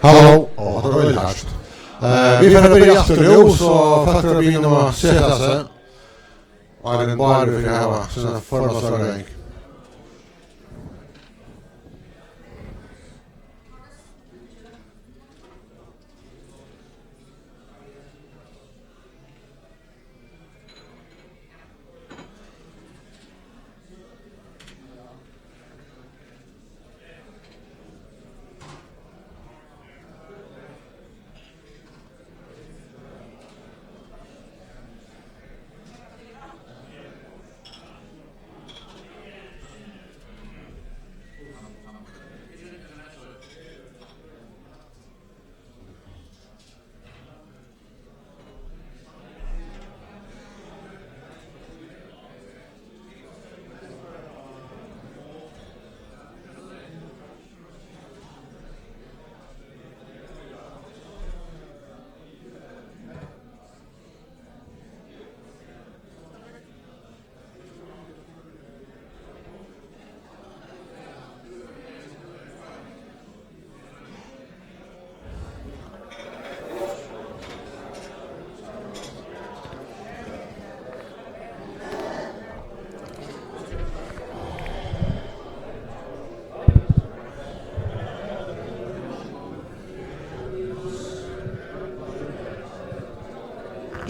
Hallo, det var väldigt härligt. Vi får börja efter nu så faktiskt vi nu sätta sig. Och det bara för att ha såna formationer.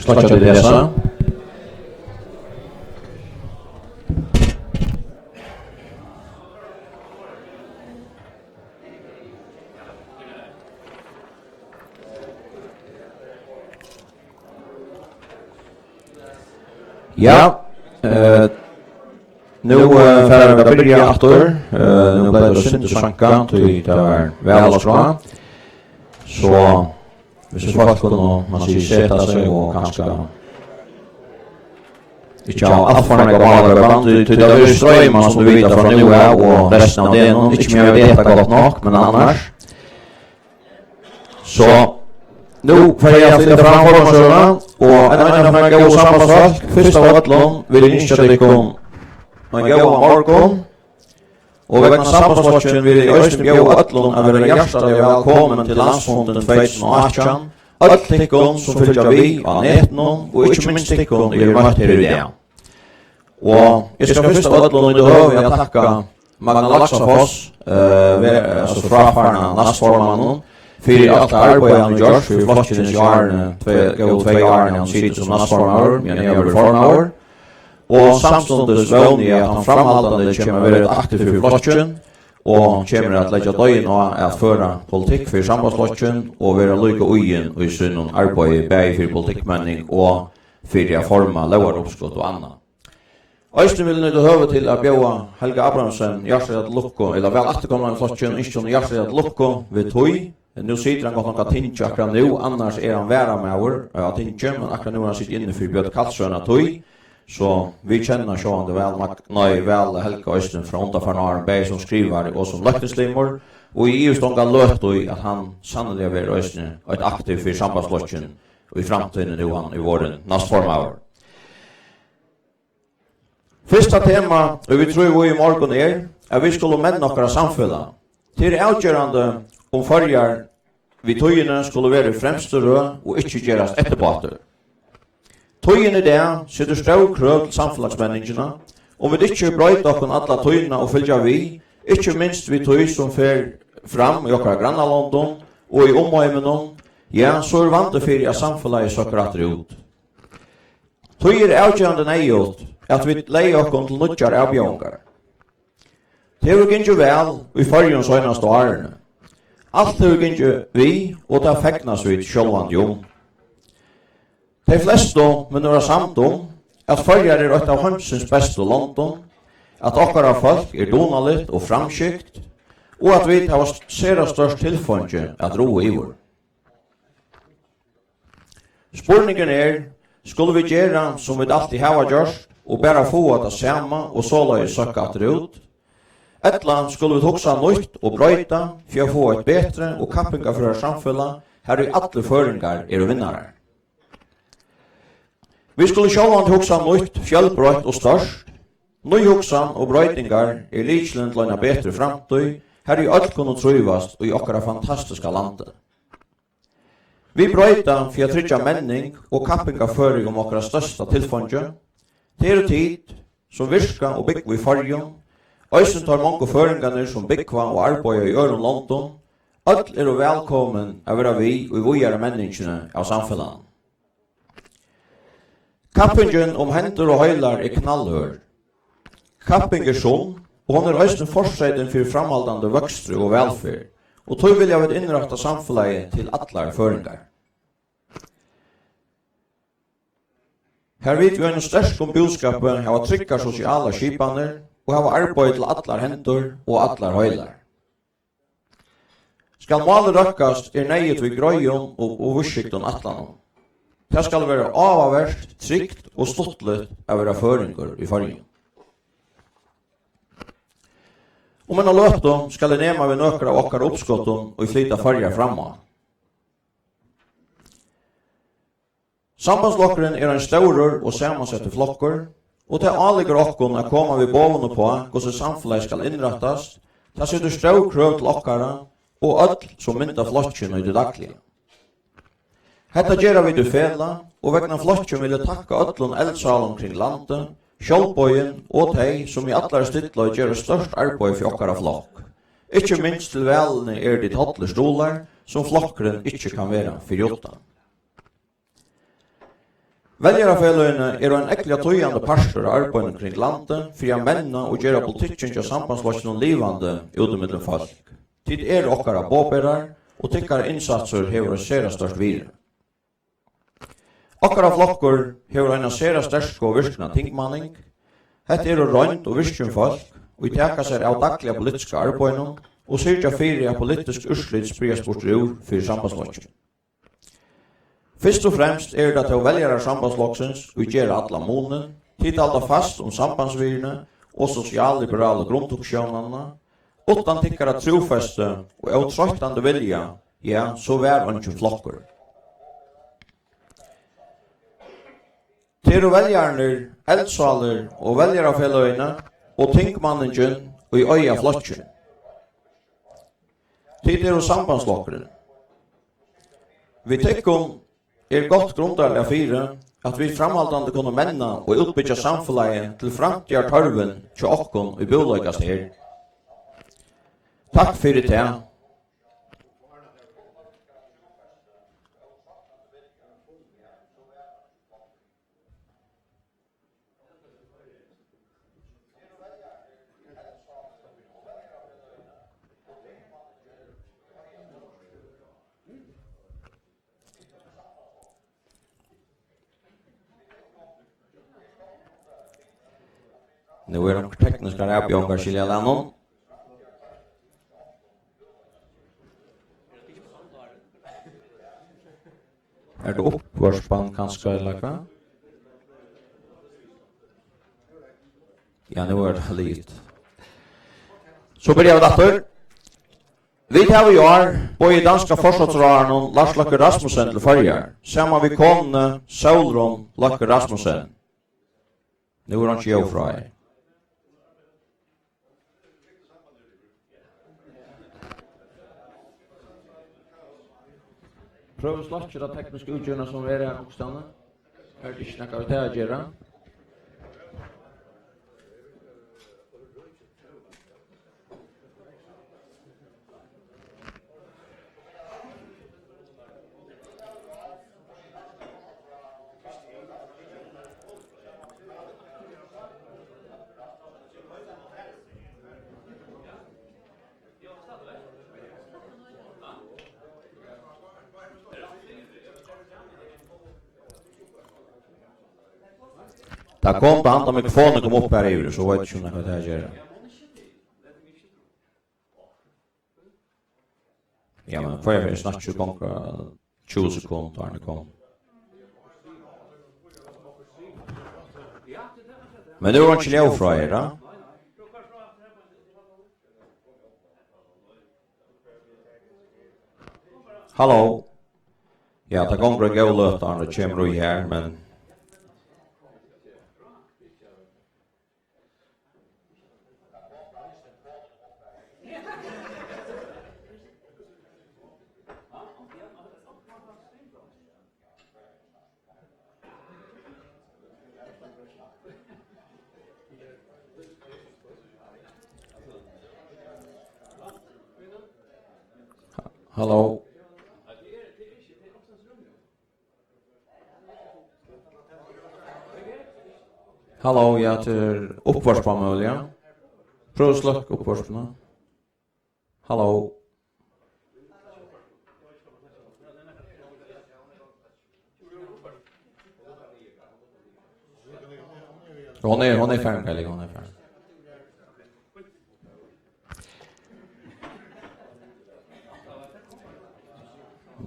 Slått til dessa. Ja, nu får vi börja efter. Nu blir det synd sanka till det var väl bra. Så hvis folk kunne man sier sette seg og kanskje ikke ha avformet av alle band til det er strøymer som du vet fra nu og resten av det ikke mer vet godt nok, men annars så nu får jeg stille fram formansøvene og en av de gode sambandsfolk først av Øtlund vil jeg ikke dere en god morgen og vegna sambandsfolken vil jeg øyne bjør Øtlund å være hjertelig velkommen til landsfonden 2018 Alt tikkun som fylgja vi av netnon og ikke minst tikkun møtt her i dag. Og jeg skal først av Øtlund i høve jeg takka Magna Laxafoss, altså frafarna nastformannen, for alt arbeid han gjør, for flottkjens jarene, 2 jarene han sitter som nastformannen, men jeg er formauer. Og samståndes vågnig at han framhaldande kommer å være et aktiv for flottkjen, og kommer at leggja døgn og at føra politikk for sambandsflotjen og være lykke ugen og i synnen arbeid bæg for politikkmenning og for å forma lovaroppskott og anna. Øystein vil nøyde høve til å bjøa Helge Abrahamsen hjertelig lukko, eller vel etterkommende flotjen, ikke hjertelig lukko ved tøy. Nå sitter han godt nok at tinge akkurat nå, annars han væra med over at tinge, men akkurat nå han sitter inne for Bjørn Kalsøen av tøy. Så vi kjenner sjående vel Helge Øystein fra Ontafarnaren Berg som skriver og som løktenslimmer og i EU-stonga løt i at han sannelig vil Øystein et aktiv for sambandsflotjen og i fremtiden nå han i våren nastformauer. Første tema, og vi tror vi i morgen at vi skulle menn nokkara samfunnet. Til avgjørende forrige vi tøyene skulle være fremste rød og ikke gjøres etterpåter. Tøyen i det sitter større krøv til samfunnsmenningene, og vi ikke brøyt okken alle tøyene og følger vi, ikke minst vi tøy som fer fram i okkara grannalondon og i omøymenen, ja, så vant det for at samfunnet søkker etter ut. Tøy avgjørende nøyot at vi leier okken til nødjar avbjørnger. Det er jo ikke vel i forrige søgneste årene. Alt er jo ikke vi, og det feknas vi sjølvand jo. De fleste men några samt at førjar et av hansens beste London, at okkara folk donaligt og framskykt, og at vi har sera størst tilfønge at roe i vår. Spurningen skulle vi gjøre som vi alltid har gjort, og bare få det samme og så la søkke at det ut? Etla skulle vi hoksa nytt og brøyta for å få et bedre og kappinga for samfunnet, her i alle føringar vinnare. Vi skulle sjálvand hugsa nytt, fjellbrøyt og størst. Ny hugsan og brøytingar likelen til en betre framtøy, her i alt kunne trøyvast og i okkara fantastiska landet. Vi brøyta for å trygge menning og kappingaføring om okkara størsta tilfondje. Det tid som virka og byggva i fargen. Øysen tar mange føringarnir som byggva og arbeida i øren London. Öll velkommen å være vi og i vågjere menningene av samfunnet. Kappingen om hender og høylar knallhør. Kapping sånn, og hon øysen forsøyden for framhaldande vøkstre og velferd. Og tog vil jeg innretta samfunnet til atlar føringar. Her vet vi en størst om budskapet av trygga sosiale skipaner og av arbeid til atlar hender og atlar høylar. Skal målet røkkast nøyet vi grøyen og vursikten atlanen. Det skal være avavert, trygt og stuttlet av være føringer i fargen. Om en av løtten skal det nema vi nøkker av okkar oppskotten og flytta farger framme. Sambandslokkeren en staurer og sammansette flokker, og til anligger okkon å komme vi båvene på hvordan samfunnet skal innrettas, til sitter stau krøv til okkara og öll som mynda flokkjen i det daglige. Hetta gjerra vi du fela, og vegna flokkjen vil jeg takka öllun eldsalen omkring landet, Kjolbøyen og tei som i allar stidla gjør størst arbeid for okkara flokk. Ikkje minst til velene de tottle stolar som flokkeren ikkje kan være fyrjota. Velgerafelløyene en ekkelig tøyande parster av arbeid omkring landet for å menna og gjøre politikken til sambandslokkjen livande utemiddelom folk. Tid okkara båberar og tykkara innsatser hever sera størst videre. Okkara flokkor hever en sera sterk og virkna tingmanning. Hette røynt og virkjum folk, og i teka seg av daglige politiske arbeidene, og syrja fyrir av politisk urslit sprias bort ur fyrir sambandslokkjen. Fyrst og fremst det til å velgjere sambandslokkjens og gjøre alla månen, tid halda fast om sambandsvirene og sosialliberale grunntoksjonene, utan tikkara trofeste og avtrøytande vilja, ja, så vær ønskjum flokkor. Til velgjerner, eldsaler og velgerafelløyene og tingmanningen og i øya flokkjen. Til sambandslokkeren. Vi tykker godt grundarlig av fire at vi framhaldande kunne menna og utbytja samfunnet til framtida tørven til okkon i bolagas her. Takk fyrir det. Nu de tekniska ræpjongar skilja lennom. Det oppvarspann kanskje eller hva? Ja, nu det litt. Så blir jeg datter. Vi tar vi både i danska forsvarsraren Lars Løkke Rasmussen til farger. Sammen vi kone Saulron Løkke Rasmussen. Nu han ikke jo fra her. Prøv å slått det tekniske utgjørende som her oppstående. Det ikke noe av det å gjøre. Da kom på andre mikrofonen kom opp her i ure, så vet ikke hva det her gjør. Ja, men for jeg snart 20 ganger 20 sekunder da han kom. Men det var ikke lov fra her, da. Hallo. Ja, det ganger jeg å løte han, det kommer i her, men... Hallo. Hallo, ja, til oppvarspanel, ja. Prøv å slukke oppvarspene. Hallo. Hon är färdig, hon är färdig.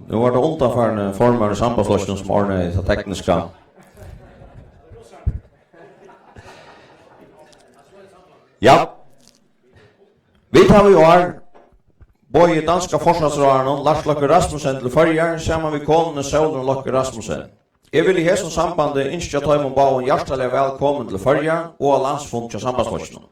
Nu var det undanfarne former sambandslösning som ordnar det tekniska. Ja. Vi tar i år både danska forsvarsråden Lars Løkke Rasmussen til Førjar sammen med konene Søren Løkke Rasmussen. Jeg vil i hesson sambandet innskja Tøymon Bauen hjertelig velkommen til Førjar og landsfond til sambandsløsning.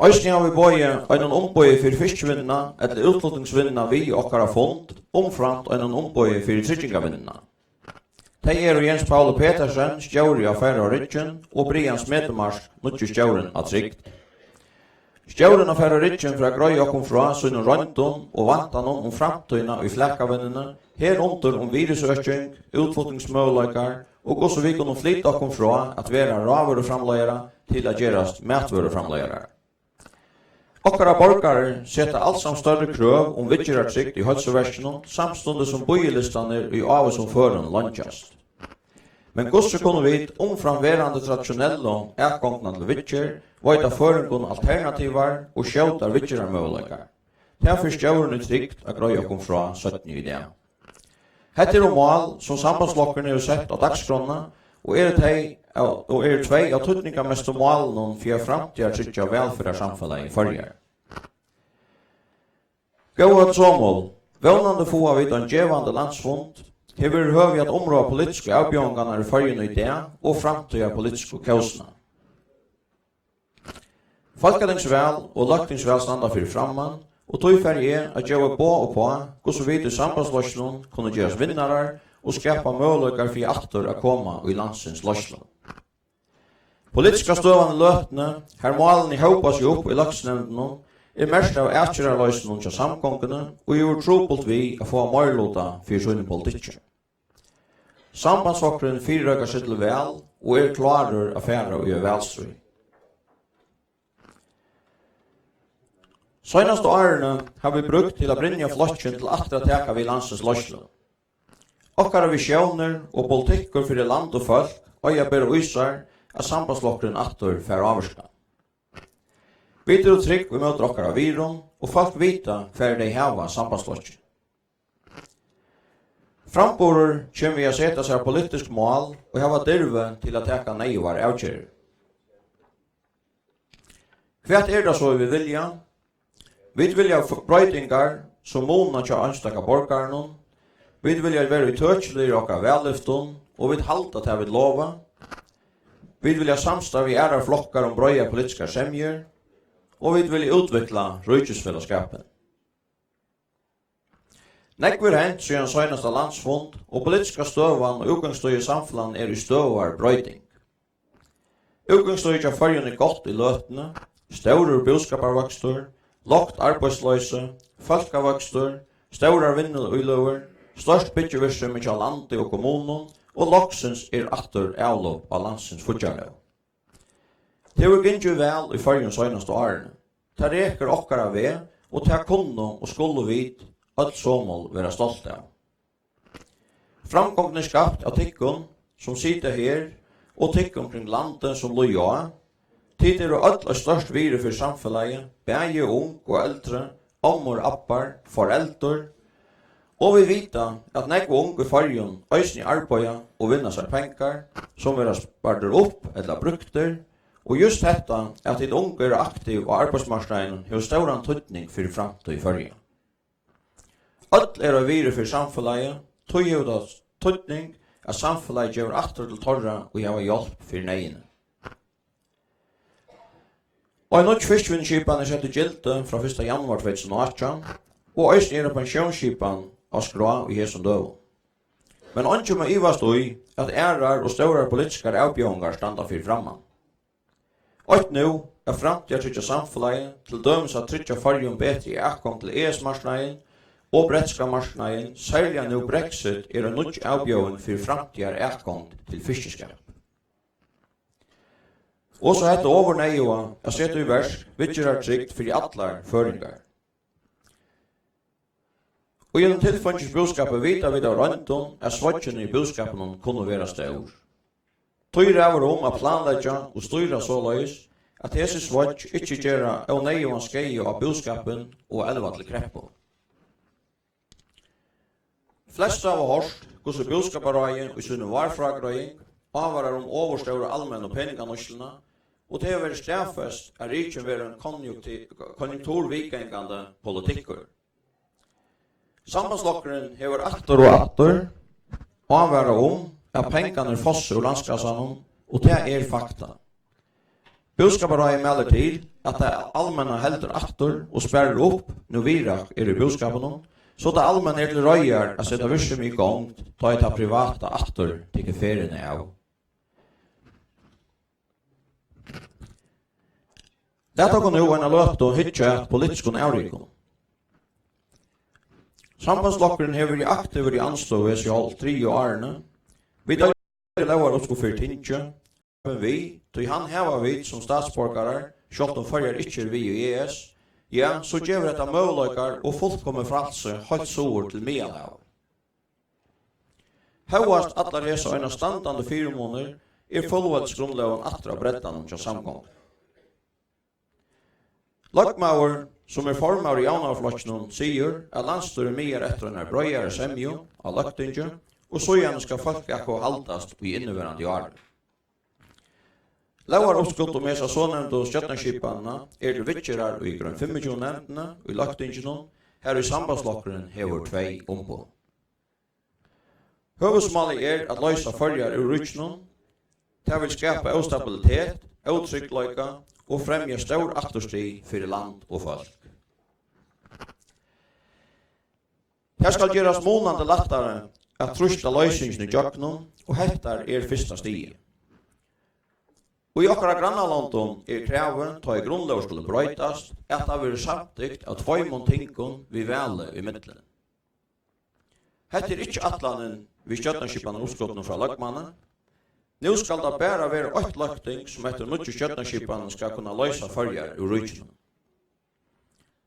Øysten har vi både en ombøye for fiskvinnene eller utflutningsvinnene vi okkara fond, omframt en ombøye for tryggingavinnene. De er Jens Paul Petersen, stjåri av Færre og Ritjen, og Brian Smedemarsk, nødje stjåren av Trygt. Stjåren av Færre og Ritjen fra grøy okkom fra Sunne Røyndon og vantanon om framtøyna i flekavinnene, herunder om virusøkning, utflutningsmøyleikar, og også vi kunne flytta okkom fra at være ravøreframleggere til at gjerast matvøreframleggere. Okkara borgare setter allsamt større krøv om vidgerartrykt i helseversjonen, samstundet som bøyelistene i av som føren landkjast. Men gosse kunne vi omframverande tradisjonelle og etgångna vidger, veita føringen alternativer og skjøtar vidgerarmøyleikar. Derfor stjåren er trygt at grøy okkom fra 17 idé. Hette er mål som sambandslokkerne har sett av dagskrona, og er tvei av tøtninga mest om målen for framtida tryggja velfyrir samfunnet i Førjar. Gåa tråmål, vånande få vid en djevande landsfond, hever høvi at områda politiske avbjørngarna i Førjar i det, og framtida politiske kausna. Folketingsvel og lagtingsvel standa fyrir framman, og tog er at gjøre på og på, hvordan vi til sambandsløsningen kunne gjøres vinnarar, og skapa møyleikar for atter å komme i landsens løsning. Politiska støvande løtene, her målene håpas jo opp i lagsnevndene, mest av ætjerarløsningen til samkongene, og gjør trobult vi å få møylota for sånne politikker. Sambandsfokkeren fyrrøkker seg til vel, og klarer affærer og gjør velstry. Søgnaste årene har vi brukt til å brinja flokken til atter å teka vi landsens løsning. Okkara visjoner og politikker for land og folk, og jeg ber usar at sambandslokkeren atter fer avvarska. Vi tror trygg vi møter okkara virum, og folk vita hver de hava sambandslokken. Framborer kjem vi å seta seg politisk mål, og hava dirve til å teka neivar avkjører. Hva er det så vi vilja? Vi vilja brøytingar som måna til anstaka borgarnon. Vi vilja være i tøtselig i okka vellyfton, og vi halta til vi lova. Vi vilja samstå vi æra flokkar om brøya politiska semjer, og vi vilja utvikla rujtjusfellesskapen. Nekkur hent siden søgnasta landsfond, og politiska støvan og utgangsstøy i samfunnet er i støvar brøyting. Utgangsstøy av Førjen er godt i løtene, større boskaparvakstur, lågt arbeidsløse, folkavakstur, større vinneløylover, størst byggjevirksomhet mykje av landet og kommunen, og loksens er atter avlopp av landsens futjarløv. Det er gynnt vel i Førjens søgnaste årene. Det reker okkara ved, og det kunne og skulle vit alt såmål være stolt av. Framgången er skapt av tikkun som sitter her, og tikkun kring landet som loja. Tid er alt er størst vire for samfunnet, bæge ung og eldre, ommor, appar, foreldre, og vi vita at nekve unge Førjen øysen i arbeida og vinna seg penger, som vera sparter opp eller brukter, og just detta at de unge er aktiv og arbeidsmarskreinen har stauran tøytning for framtid i Førjen. Alt er å vire for samfunnet, tog jo da tøytning at samfunnet gjør atter til torra og gjør hjelp for neiene. Og en norsk fiskvinnskipan er sett i gilde fra 1. januar 2018, og øysen er pensjonsskipan av skra i hesson døv. Men anki må ivast ui at ærar og staurar politiskar avbjørngar standa fyrir framman. Och nu är framtida tryggja samfälagin til dømes at tryggja fargjum betri akkom til ES-marsnaden og bretska marsnaden, særlig nu Brexit en nudj avbjøen for framtida akkom til fiskeskap. Og så heter overneiva at sette i vers, vidtjerar trygt for allar føringar. Og gjennom tilfønnsens budskapet vita vi av røntun at svadjene i budskapen kunne være stor. Tøyre er at planleggja og styra såleis at hese svadj ikkje gjera av neivan skeie av budskapen og elva til kreppo. Flest av hårst hvordan budskaparøyen og sunne varfragrøyen avvarar overståre allmenn og peninganorslene, og det har vært stedfest at riken være en konjunkturvikengande politikker. Sambandslokkeren hever atter og atter avvarar at pengene fosser ur landskassan, og det er fakta. Budskaparøyen melder til at det allmenna heldur atter og sperrer opp når virak i budskapen, så det allmenn til røyer at sette virksomhet i gang, ta et av private atter til feriene av. Dette kan jo en løte og hytja politisk avrikon. Sambandslokkeren hever i aktiver i anstås i alt 3 årene. Vi tar lever oss for tinkje, men vi, til han hever vi som statsborgere, selv om førjer ikke vi i ES, ja, så gjør dette møvløykar og fullkommen fralse høyt sår til Medelhav. Høyast atler hese øyne standande 4 måneder fullveldsgrundloven atra breddan til samgång. Lagmauer, som formar i jaunaflotsjonen, sier at landstyret mer etter en brøyere semjo av lagtinge, og så gjerne skal folk akko haldast i inneværende år. Lauar oppskott om esa sånevnte og skjøttenskipanene til vittjerar i grunn 25 nevntene og i lagtingene, her i sambandslokkeren hever 2 ombud. Høvesmålet at løysa førjar ur rutjenen, det vil skapa ustabilitet, uttrykkleika og fremja stor aktorsti for land og folk. Her skal gjeras månande lattare at trusta løysingen i jøknen, og hettar fyrsta stige. Og i okkara grannalandon kreven ta i grunnlov skulle brøytast at det vil samtidigt av 2 tingkon vi vele i middelen. Hette ikkje atlanen vi skjøttenskipan oppskotten fra lagmannen. Nå skal det bare være 8 lagting som etter mye skjøttenskipan skal kunne løysa førjar ur rujtjen.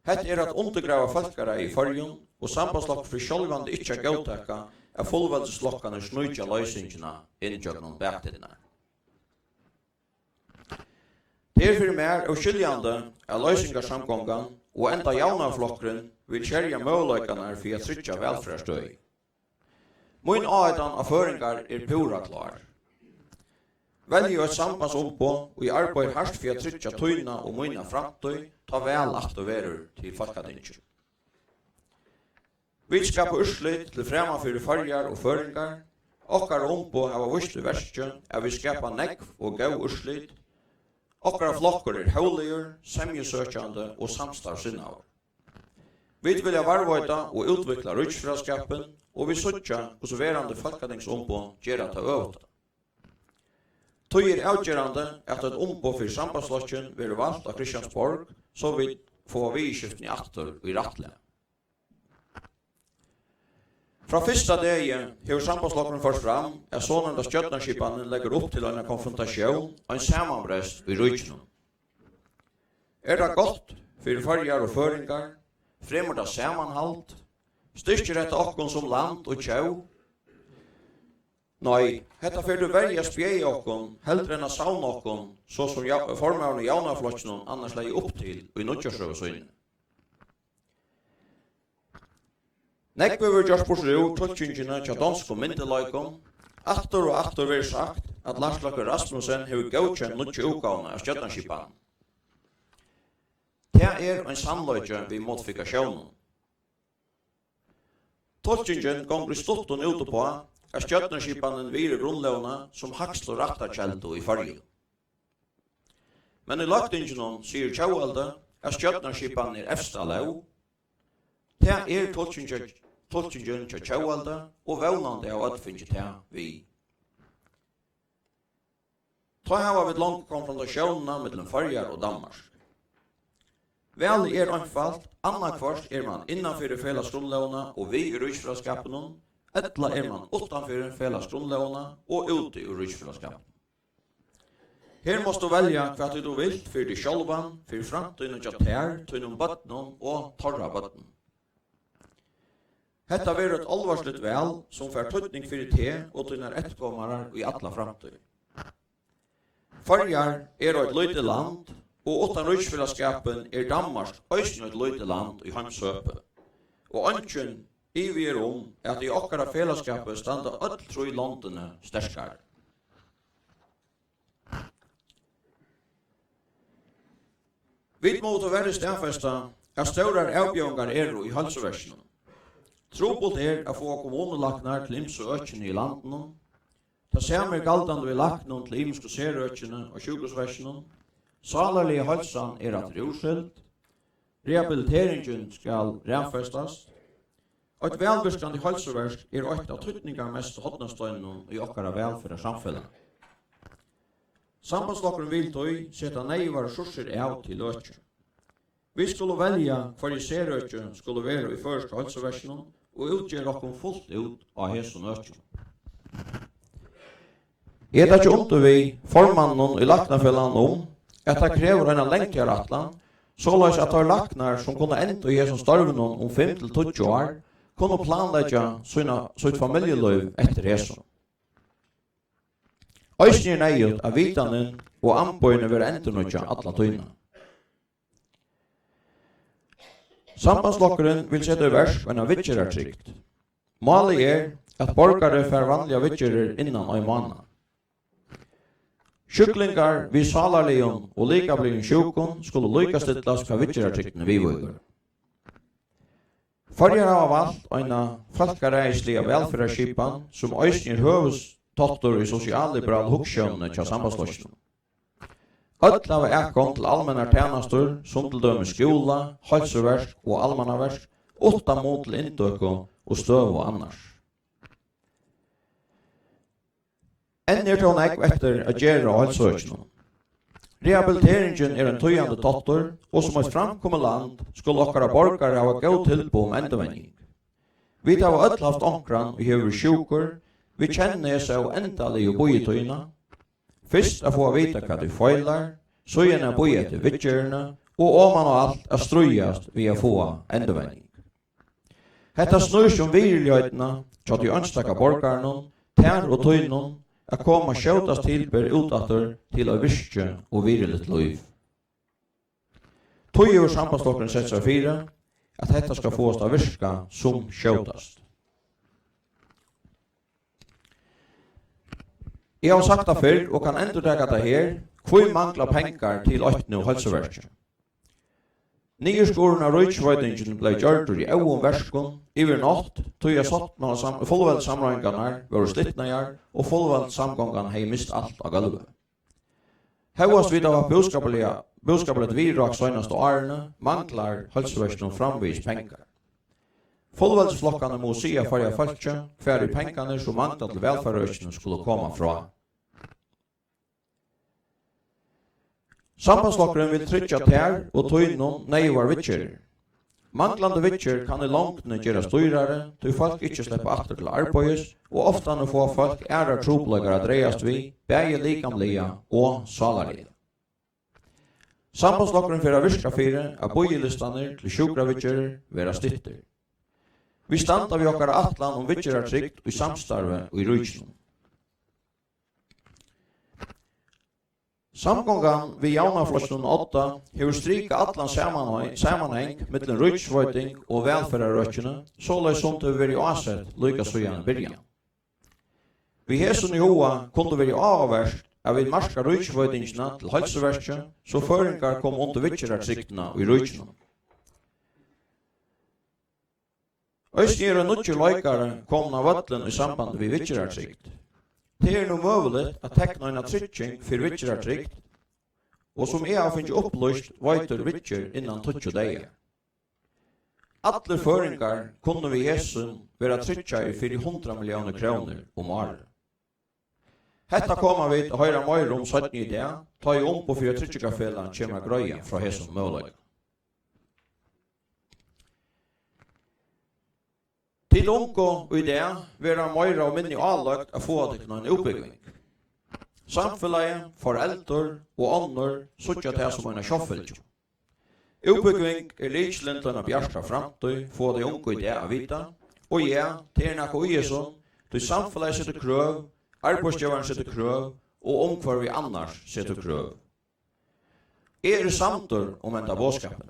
Hette at undergrava folkere i førjen og sambandslokk for sjølvande ikkje gautekka av fullveldslokkane snøytja løysingene inntjøknen baktidene. Det for mer og skiljande av løysingarsamgongan og enda jaunaflokkeren vil kjerja møvleikane for å tryggja velfærstøy. Min aidan av føringar pura klar. Velger et sambandsompå og i arbeid hardt for å tryggja tøyna og mynna framtøy ta vel at og verer til folketinget. Vi skal på urslit til fremafyrir farjar og føringar. Okkar ompå hava vist verskje at vi skapa negv og gau urslit. Okkara flokkar hauligur, semjesøkjande og samstarvsinnavar. Vi vilja varvøyta og utvikla rutsfraskapen, og vi søkja hos verande folketingsompå gjerra ta øvta. Tøy avgjerande at et ompå for sambandslokken vil valgt av Kristiansborg, så vi får vidskiften i atter og i rattle. Fra fyrsta degi har sambandslokken først fram at sånne skjøttenskipene legger opp til en konfrontasjon og en samanbrest i rujtjen. Det godt for farjar og føringar, fremmer det samanhalt, styrker dette okkon som land og tjau? Nei, hetta fyrir verja spjei okkon, heldre enn a sauna okkon, så som formaren i jaunaflotsjonen annars legger opp til i nødjarsrøvesøyne. Nekvever gjørs borsru tolkingene til dansk og myndelaikon. Atter og atter vil sagt at Lars Løkke Rasmussen har godkjent nødje utgavene av skjøttenskipan. Det en sannløyge ved modifikasjonen. Tolkingen gonger stotten ute på at skjøttenskipanen virer grunnlovene som hakst og rattarkjeldo i fargen. Men i lagtingene sier Tjauvalde at skjøttenskipanen efsta lov. Det tolkingen til Tjauvalde og vevnande av atfinnet vi. Ta har vi långt konfrontationerna mellan Føroyar og Danmark. Vel einfalt, annarkvart man innanför felagsgrundlåna og vi i Rydsfellesskapen, eller man utanför felagsgrundlåna og ute i Rydsfellesskapen. Her måste du välja hva du vill för dig själva, för framtiden och tär, till bötnen och torra bötnen. Hetta verður ett allvarsligt vel som får tøytning för te och till ettkommare i alla framtid. Føroyar ett lite land og utan Rydsfellesskapen Danmark øysen et lite land i heimsøpe. Og ønsken vi at i okkara fellesskapet standa öll tre landene sterskare. Vi måtte være stedfesta at større avbjørngar i halseversen. Trobult at få kommunelaknar til ymse økene i landene. Det samme galdande vi laknar til ymske serøkene og sjukehusversen. Salarlige halsan at urskilt. Rehabiliteringen skal renfestas. Og et velvirkande halseverk et av trytningar mest hodnastøynen i okkara velfyrra samfellet. Sambandslokkeren vil tøy sette neiva ressurser av til løkje. Vi skulle velja hver i serøkje skulle være i første halseversen og utgjøre okkom fullt ut av hese nøkje. Det ikke ondt vi formannen i laknafellan at det krever en lengtjere atlan, såleis at det laknar som kunne enda i hese starven 5-20 år, kunne planlegge sitt familieliv etter hese. Øysen nøyet av vitanen og anbøyene vil enda nøyja alla tøyna. Sambandslokkeren vil sette i vers en av vitjerartrykt. Målet at borgare får vanlige vitjerer innan en måned. Sjuklingar vid salarlion og likabligen sjukon skulle lykastillas hva vitjerartryktene vi vågar. Føroyar har valgt en folkareislige velfærarskipan som øysen høvestottor i sosialliberal huksjønne til sambandslokkene. Öll av kom til allmennar tjenester som til døme skola, halseverk og almannaverk, utan mot til inntøkken og støv og annars. Enn tån etter å gjøre halsøkene. Rehabiliteringen en tøyande tottor, og som et framkommet land skulle okkara borgare ha gått tilbå endevending. Vi tar öll haft onkran og hever sjukur, vi kjenner seg og endalig og bojetøyna. Fyrst å få vita hva du feilar, så gjerne boje etter vitgjørende, og man og alt er strøyast ved å få endevending. Hetta snur som virlighøytene, tja de ønstakka borgarne, tær og tøyne, at koma skjøtast tilber utater til å virke og virligt liv. Tøy over sambandslokkeren sett seg fire, at dette skal få oss til å virke som skjøtast. Jeg har sagt det før, og kan enda teka det her, hvor mangler penger til 8. halseverket. Nyerskoren av Rydsveitingen ble gjort i øvun verskon, iver natt, tog jeg satt med fullveld samrøyngarna var slittnajar, og fullveld samgångan hei mist alt av gulvet. Hevast vi da var budskapelig virrak søgnast og årene, manglar halseverket framvis penger. Fullveldsflokkane må sia farja falskje, færre pengane som manglar til velfærøysene skulle komme fra. Sambandslokkeren vil tryggja tær og tøynon neivar vitjer. Manglande vitjer kan i langtene gjøre styrare, til folk ikke slipper atter til arbeids, og ofta nå får folk ærar troblegare dreiast vi, begge likamlige og salalige. Sambandslokkeren fyrir virka fire av bojelistaner til sjukra vitjer vera stitter. Vi standa vi okkar atlan vitjerartrykt i samstarve og i Rydsfellesskapen. Samgångan vi jaunaflosjon 8 hever strika atlan samanheng mittlen Rydsveiting og velferarøkjene, såleis som det vil være avsett lykka søgjane byrjan. Vi hesen i hoa kunne være avverst av vi marska Rydsveitingene til halseverkje, så føringar kom under vitjerartryktene i Rydsfellesskapen. Østgjere nutje løykare kom av vøtlen i samband vi vitjerartrykt. Det nå møvelig at tekna en trygging for vitjerartrykt, og som har finnet opplyst veitur vitjer innan 20 dager. Alle føringar kunne vi hesen være tryggja for 100 millioner kroner om året. Hetta kommer vi til høyre mer om 17 i det, ta i om på 4-3-fellan kommer grøya fra hesson mulig. Til unko og i det, vera mer og minne avlagt å få det en utbygging. Samfunnet, foreldre og ånder sutja det som en sjoffelse. Utbygging likslintene av bjersta framtøy, få det unko i det å vite, og ja, det noe i sånn, du samfunnet setter krøv, arbeidsgiveren setter krøv, og omkvar vi annars setter krøv. Samtur om enda bådskapen.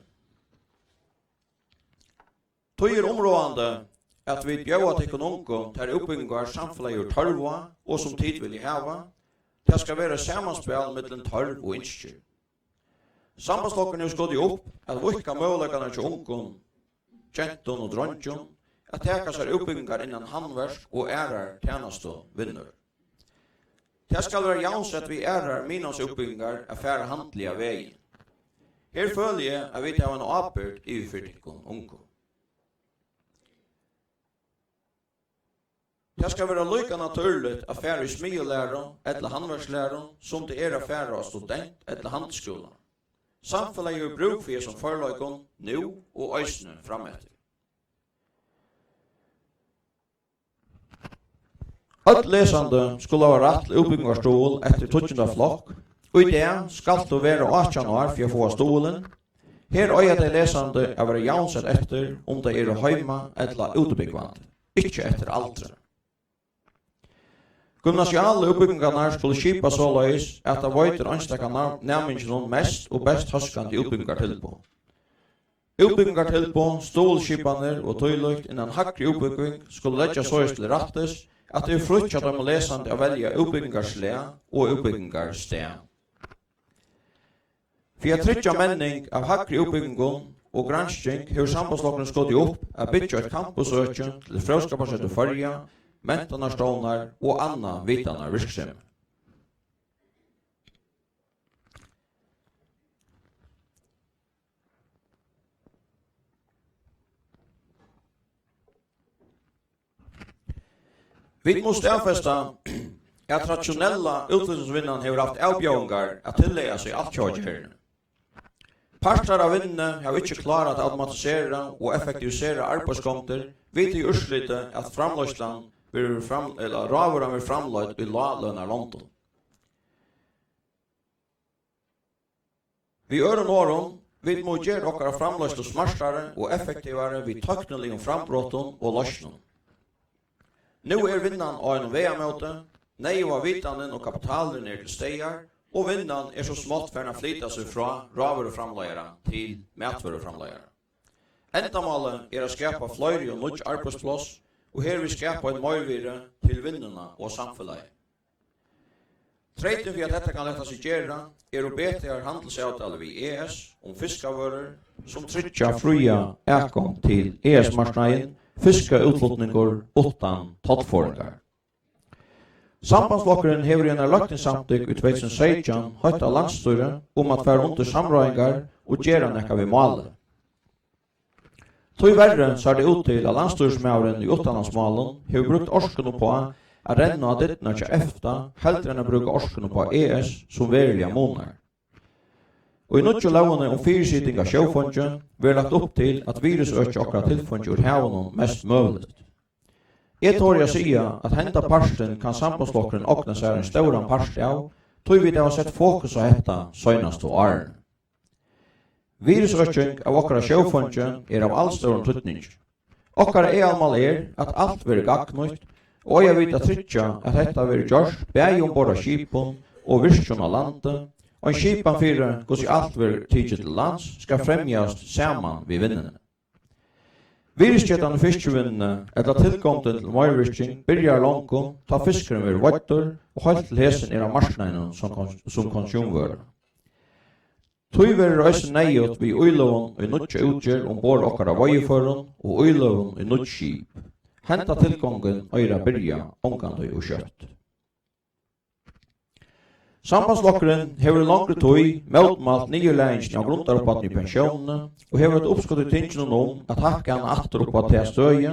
Tøy områdende at vi bjøver til unko til utbyggingar samfunnet gjør tørva, og som tid vil hava, det skal være samanspel mellom tørv og innskjør. Sambandslokken er skått opp at vikka mulighetene til ungdom, kjenton og dronjon, at teka seg utbyggingar innan handverk og ærar tjenest og vinner. Det skal være jansett vi ærar minans utbyggingar affære handlige vei. Her føler jeg at vi tar en apert i fyrtikken ungdom. Det skal være lykka naturligt affære i smielæra eller handverkslæra som det affære av student eller handskola. Samfunnet gjør bruk for som forløykon nå og øysene frametter. Alt lesande skulle ha rett til utbyggingarstol etter 20. flokk, og i det skal det være 18 år for å få stolen. Her øyer de lesande å være jansett etter om de heima eller utbyggvand, ikke etter aldre. Gymnasiale utbyggingarna skulle skipa såleis at det vøyter anstakkarna nærmingen mest og best høskande utbyggingartilbå. Utbyggingartilbå, stolskipaner og tøylukt innan hakri utbygging skulle leggja såleis til rattes at det frutja dem lesande å velja utbyggingarsle og utbyggingarsted. For tryggja menning av hakri utbyggingon og gransking har sambandslokken skått opp at bytja et campusøkje til frøskaparsettet Førja, mentanarstånar og anna vitanar virksomhet. Vi må stedfesta at tradisjonella utviklingsvinnan har haft avbjørngar at tillega seg alt kjøkjerne. Parter av vinnene har ikke klarat å automatisere og effektivisere arbeidskonter vid i urslitet at framløsland råvaran vil framløyd i lavlønna London. Vi øren åren vi må gjøre okkara framløyst smartare og effektivare vid tøknelige frambrotten og løsnen. Nå vinnan av en veiamøte, neiva vitanen og kapitalen til stegar, og vinnan så smått for å flytta seg fra råvaruframløyere til matvaruframløyere. Endamålet å skapa flere og nytt arbeidsplass, og her vi skapa en møyvire til vinnerne og samfunnet. Treiten for at dette kan lette seg gjøre, å bedre handelsavtale ved ES om fiskavører, som trykker fria ekkom til ES-marknaden, fiskeutlutningar utan tottfåringar. Sambandslokkeren hever en lagtingssamtyk i 2016 høyt av landstyret om at være under samrøyngar og gjøre nekka ved målet. Tøy verre ser det ut til at landstyrsmauren i utanlandsmalen har brukt orskene på at renna av dittene til EFTA heldre enn å bruke orskene på ES som verilige måneder. Og i nødja lovene om fyrirsiting av sjøfondjen vil lagt opp til at virusøkje okra tilfondje ur hevenen mest mulig. Jeg tror jeg sier at henta parsten kan sambandslokkeren okna seg en stauran parst av, tog vi det har sett fokus av dette søgnast og åren. Virusøkjeng av okra sjøfondjen av allstauran trytning. Okra allmal at alt vil gagnutt, og jeg vet at trytja at dette vil gjørs bæg ombord av skipon og virkjon av landet, og en skipan fyrir hos alt vil tidsi til lands skal fremjast saman við vinnene. Virskjettane fiskevinnene etter tilkomten til møyvirking byrjar langkom ta fiskeren vil vattur og halt til hesen av marsneinen som konsumvører. Tøy vil reise neiot vi uiloven og nødja utgjør ombord okkara vøyeføren og uiloven i nødja skip. Henta tilkongen øyra byrja omgandøy og kjøtt. Sambandslokkeren hever langre tøy møtmalt nye læringen av grunnarbeidene i pensjonene og hever et oppskott i tingene om at hakka han atter opp til støye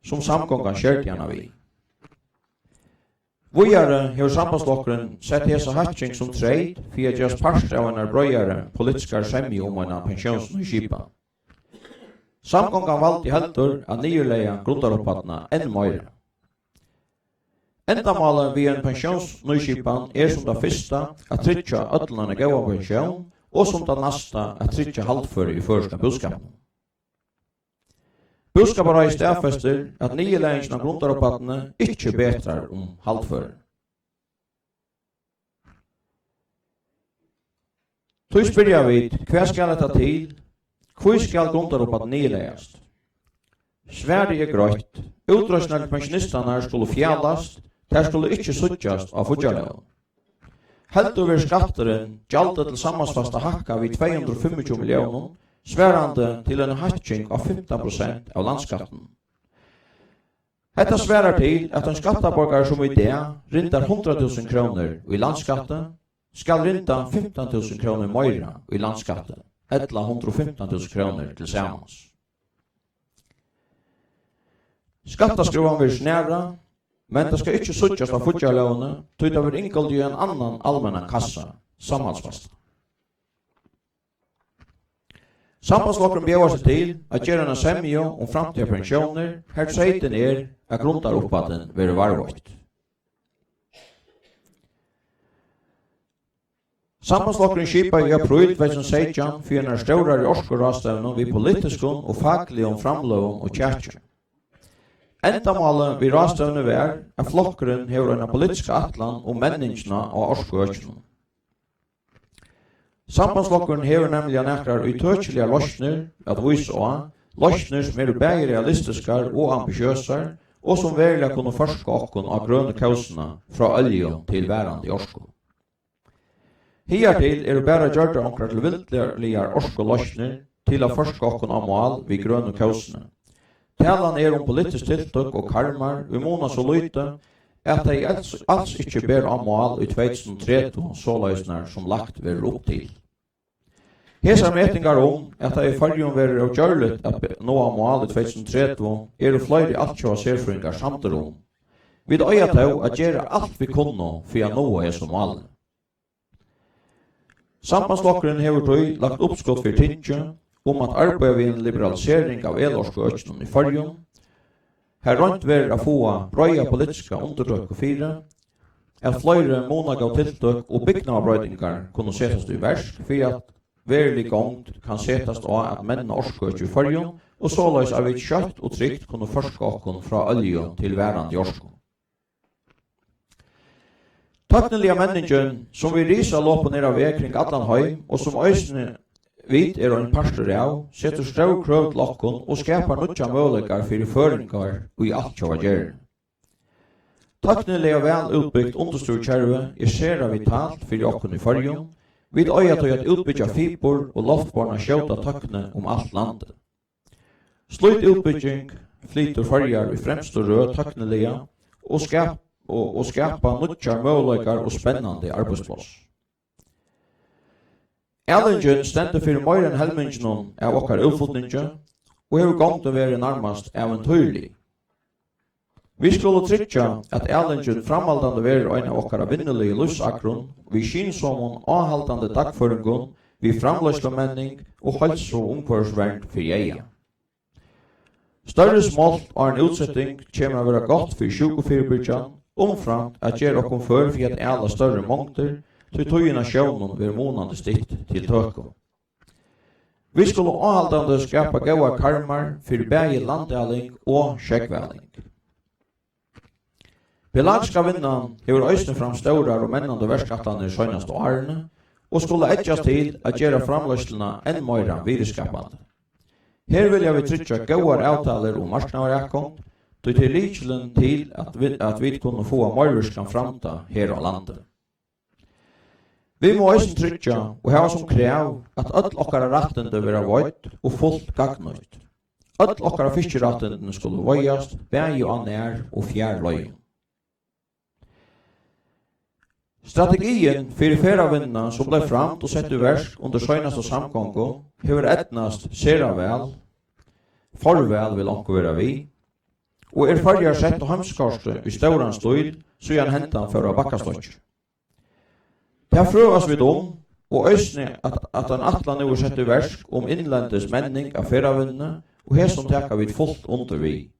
som samkongen kjørte han av i. Vidare har sambandsflokkeren sett hesa hatching som trade for å gjøre part av en brøyere politiske semje om en pensjonsskipa. Samgången valgte heldur at nyerleia grundaropphattene enn mer. Endamålet ved en pensjonsskipan som det første at tryggja ødlene gode pensjon, og som det neste at tryggja halvføre i første budskapen. Budskapet er stedfester at nyerleien av grundaropphattene ikke betrar om halvføre. Så spør jeg vidt, hva skal det ta til? Hvor skal grundaropphattene nyerleiast? Sverige grøtt. Utrøsene til pensjonistene skulle fjallast, der skulle ikke suttjast av fudjarløven. Helt over skatteren gjaldt til sammansfasta hakka vid 225 millioner, sverande til en hatching av 15% av landskatten. Detta sverar til at en skattaborgare som i det rindar 100.000 kroner i landskatten, skal rinda 15.000 kroner meira i landskatten, etla 115.000 kroner til sammans. Skattaskruvan vil snæra, men det skal ikke suttjast av fudjarløvene, tog det vil innkald i en annan allmänna kassa, samhaldsfasta. Sambandsflokkeren bjør seg til at gjøre en semje om framtida pensjoner, her seiten at grundaropphatten vil varvått. Sambandsflokkeren skipa i april 2016 for en større årskorastevne ved politiske og faglige framløven og kjærkje. Endamålet ved rastevne var at flokkeren har en politisk atlan om menneskene og årskorastevne. Sambandsflokkeren hever nemlig nekrar utøkjelige løsner at vise av, løsner som begge realistiske og ambitiøse, og som verilig kunne forske okken av grønne kausene fra olje til værende orsko. Hiertil bare gjørte omkring til vildelige orsko-løsner til å forske okken av mål ved grønne kausene. Talan om politisk tiltak og karmar, måneder så lyte, at de alls ikke ber om mål i 2030 såløsner som lagt vil opp til. Hesa metingar om at det i fargen vil av gjørlet at nå av mål i 2030 flere altkjøa serfringar samtidig om. Vi øya til at gjøre alt vi kunne for å nå hese mål. Sambandsflokkeren har tog lagt oppskott for tinget om at arbeidet ved en liberalisering av elårskeøkene i fargen. Her rundt vil å få brøya politiske undertøk og fire, at flere måneder av tiltøk og bygnabrøydingar kunne settes i versk, for at verilig gongt kan settes av at mennene årskeøk i fargen, og såleis av et kjøtt og trygt kunne forske okken fra olje til værende årsko. Takknelige mennesken som vil risa låpen ned av vei kring Atlanheim, og som øysene vit en pastor av, setter større krøv til okken og skapar nødja møleikar for føringar og i alt kjøva gjerr. Takknelig og vel utbyggt understrukjerve sera vitalt for okken i fargen, vid øya til at utbyggja fibor og loftborna skjøta takkne om alt landet. Slutt utbygging flyter fargar i fremst og rød takknelige og skapa nødja møleikar og spennande arbeidsplass. Ellingen stendte for mer enn helmingen av okkar utfordninger, og har gongt å være nærmest eventyrlig. Vi skulle trykke at Ellingen framhaldande være en av okkar vinnelige livsakron, vi skynsommen avhaldande dagføringen, vi framløslemenning og helse- og omkvarsvern for jeia. Større smålt og en utsetting kommer å være godt for sjukefyrbyggjan, omframt at gjør okken for at alle større mångder, til tøyene sjøvnen vil månande stitt til tøko. Vi skulle avhaldande skapa gaua karmar for bægi landdeling og skjeggvæling. Pelagiska vinnan hever øysne fram staurar og mennande verskattane i søgnaste årene, og skulle etjast til at gjøre framløslene enn meira vireskapande. Her vil jeg vi trykke gauar avtaler om marknaverakkom, til likelen til at vi kunne få marverskan framta her av landet. Vi må også trykke og ha som krev at all okkara rattende vil være vøyt og fullt gagnøyt. All okkara fiskerattende skulle vøyast, bægi og nær og fjær løyen. Strategien for feravinna som ble framt og sett i versk under søgnaste samkongo hever etnast sera vel, forvel vil onko være vi, og farger sett og hamskarste i stauran stil, så han hentan for å bakkaslotje. Det frøas vi og øysne at han atlan nu sett i versk innlendes menning av ferravinnene, og her som teka vi fullt under vi.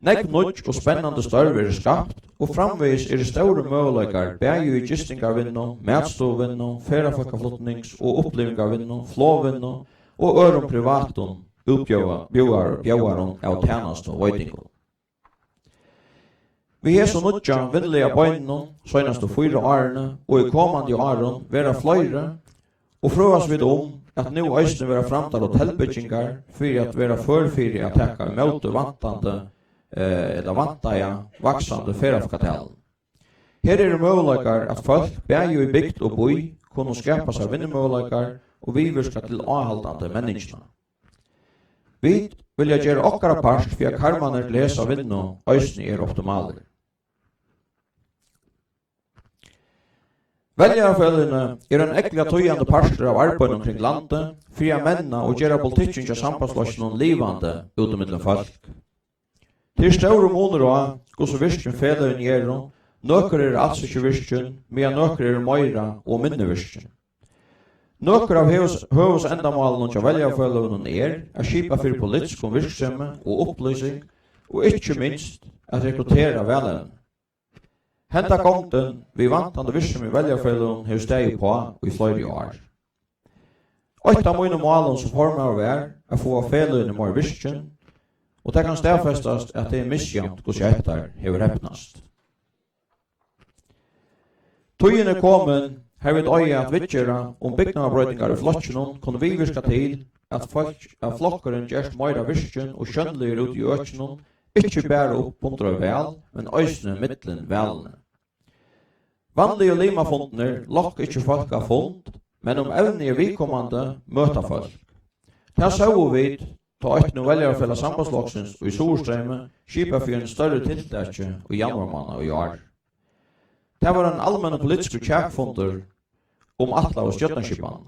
Nekk nødj og spennande størver skapt, og framvegis det store møguleikar, bæju i gistingarvinno, matstovinno, ferrafolkaflotnings- og opplivingarvinno, flåvinno, og ørum privatum, bjóarum av tjenast og veitingu. Vi er så nødja vinnlige bøynene, søgnast og 4 årene, og i kommande åren vera fløyre, og frøas vi at nu øysene vera framtal hotellbyggingar, for at vera førfyrir at teka imot vantande eller vantaja vaksande ferrafkatellen. Her det møguleikar at folk bæju i bygd og boi kunne skapa seg vinnemøguleikar og vi virka til avhaldande menneskene. Vi vilja gjøre okkara part for at karmaner til hesa vinnu øysene optimale. Veljarfølgene en ekla tøyande parter av arbeid omkring landet, for å menna og gjøre politikken til samferdsløsjonen livande utemidlen folk. Til store måneder og hvordan virken federen gjør, nøkker altså ikke virken, men nøkker meira og minne virken. Nøkker av høves endamalen til veljarfølgene å skipa for politisk virksomhet og opplysning, og ikke minst at rekruttere velgerne. Henta konten vi vantande virksomhet i veljarfølgene har steg på i flere år. Et av mine målen som formar å få federen mer virken, og det kan stedfestas at det misjant hos hjertar hever heppnast. Tøyen kommen her vid øye at vidgjera byggnaderbrøytingar i flottsjonen kunne vi virka til at flokkaren gjerst meira virken og skjønnligere ut i økjonen, ikke bare oppmuntra vel, men øysene mittlen velene. Vanlige limafondner lokk ikke folk av fond, men evne vidkommande møta folk. Det så vi ta et nu veljarfella sambandslåksens og i Sorstrømme skipa for en større tiltakje i januarmanna i år. Det var en allmenn politisk kjærfonder atla og stjøttanskipan.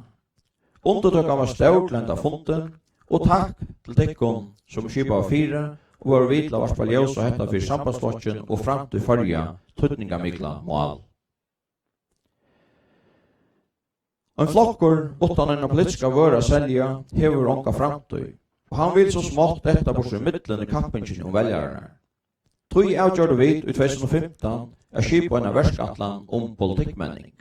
Undertøkka var størtlenda fonden, og takk til tikkon som skipa av 4, og var vitla var spaljøs og hetta for sambandslåksen og fram til farja tøtningamikla mål. En flokkor utan en politiska vøra selja hever onka framtøy, og han vil så smått detta bort i middelen i kappingen om veljarene. Tøy avgjørte vi i 2015 skipa en verskatlan politikkmenning.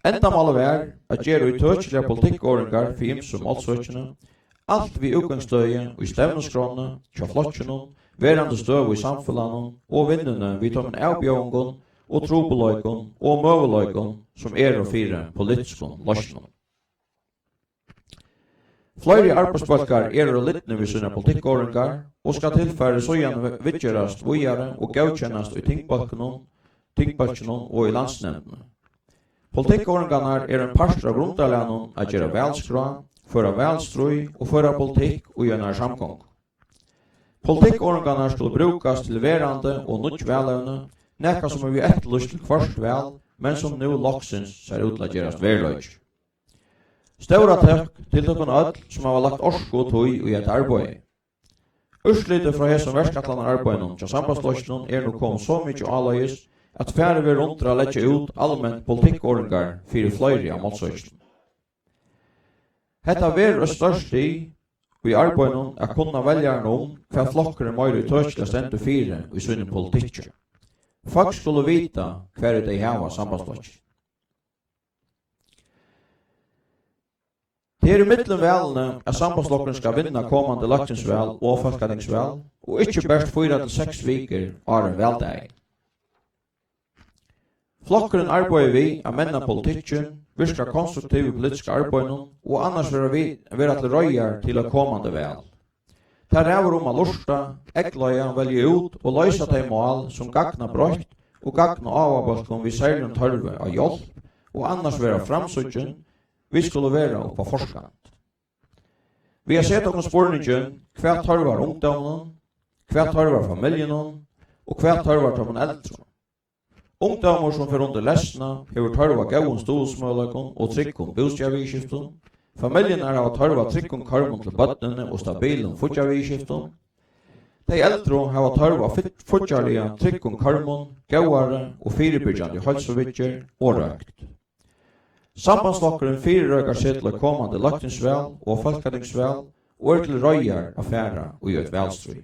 Endamålet var at gjøre i tøtslige politikkåringar for imsum målsøkene, alt vi utgangsstøye og i stevneskråne, kjaflotjene, verande støv i samfunnet og vinnene vi tar med avbjørngen og trobeløyken og møveløyken som og 4 politiske løsene. Flere arbeidsfolkar og littne ved sine politikkåringar og skal tilfære søgjene vidgjørast vujere og gaukjennast i tingbalkene og i landsnemndene. Politikkåringarna en part av grundalanen å gjøre velskra, føre velstrøy og føre politikk og gjøre samkong. Politikkåringarna skulle brukast til verande og nødt velevne, nekka som vi etterlyst til kvart vel, men som nu loksins ser ut til å gjørast verløy. Stora takk til dere alle som har lagt orsk og tøy i et arbeid. Urslitet fra hesson verskatlanar arbeidene til sambandsløsjonen nå kom så mykje aløyes at færre vil rundt å lette ut allmenn politikkåringar for flere av målsøkene. Hetta ver størst i arbeidene å kunne velgjerne hva flokkere mer i tørsla stendt 4 i sinne politikker. Folk skulle vite hva de har sambandsløsjonen. Det i middelen velene at sambandslokkeren skal vinne kommande laktinsvel og folketingsvel, og ikke best 4 til 6 viker av en veldag. Flokkeren arbeider vi av menn av politikken, virker konstruktive politiske arbeidene, og annars være til røyer til å kommande vel. Det ræver å lusta, ekløya, velge ut og løse de mål som gagna brøyt og gagna avabalken vi særlig tørve av hjelp, og annars være framsøkjen, vi skulle være på forskant. Vi har sett oss spørningen hva tørvar ungdommen, hva tørvar familien og hva tørvar til de eldre. Ungdommer som får under lesna har tørvar gauen stolsmølaken og trykken bostadvidskiften. Familien av tørvar trykken karmen til bøttene og stabilen fotjavvidskiften. De eldre har tørv av fortjarlige tryggum karmon, gauare og fyrirbyrjande halsovitjer og røkt. Sambandsflokkeren fyrirøkar seg til kommande lagtingsvel og folketingsvel og til røyjar affæra og gjør et velstry.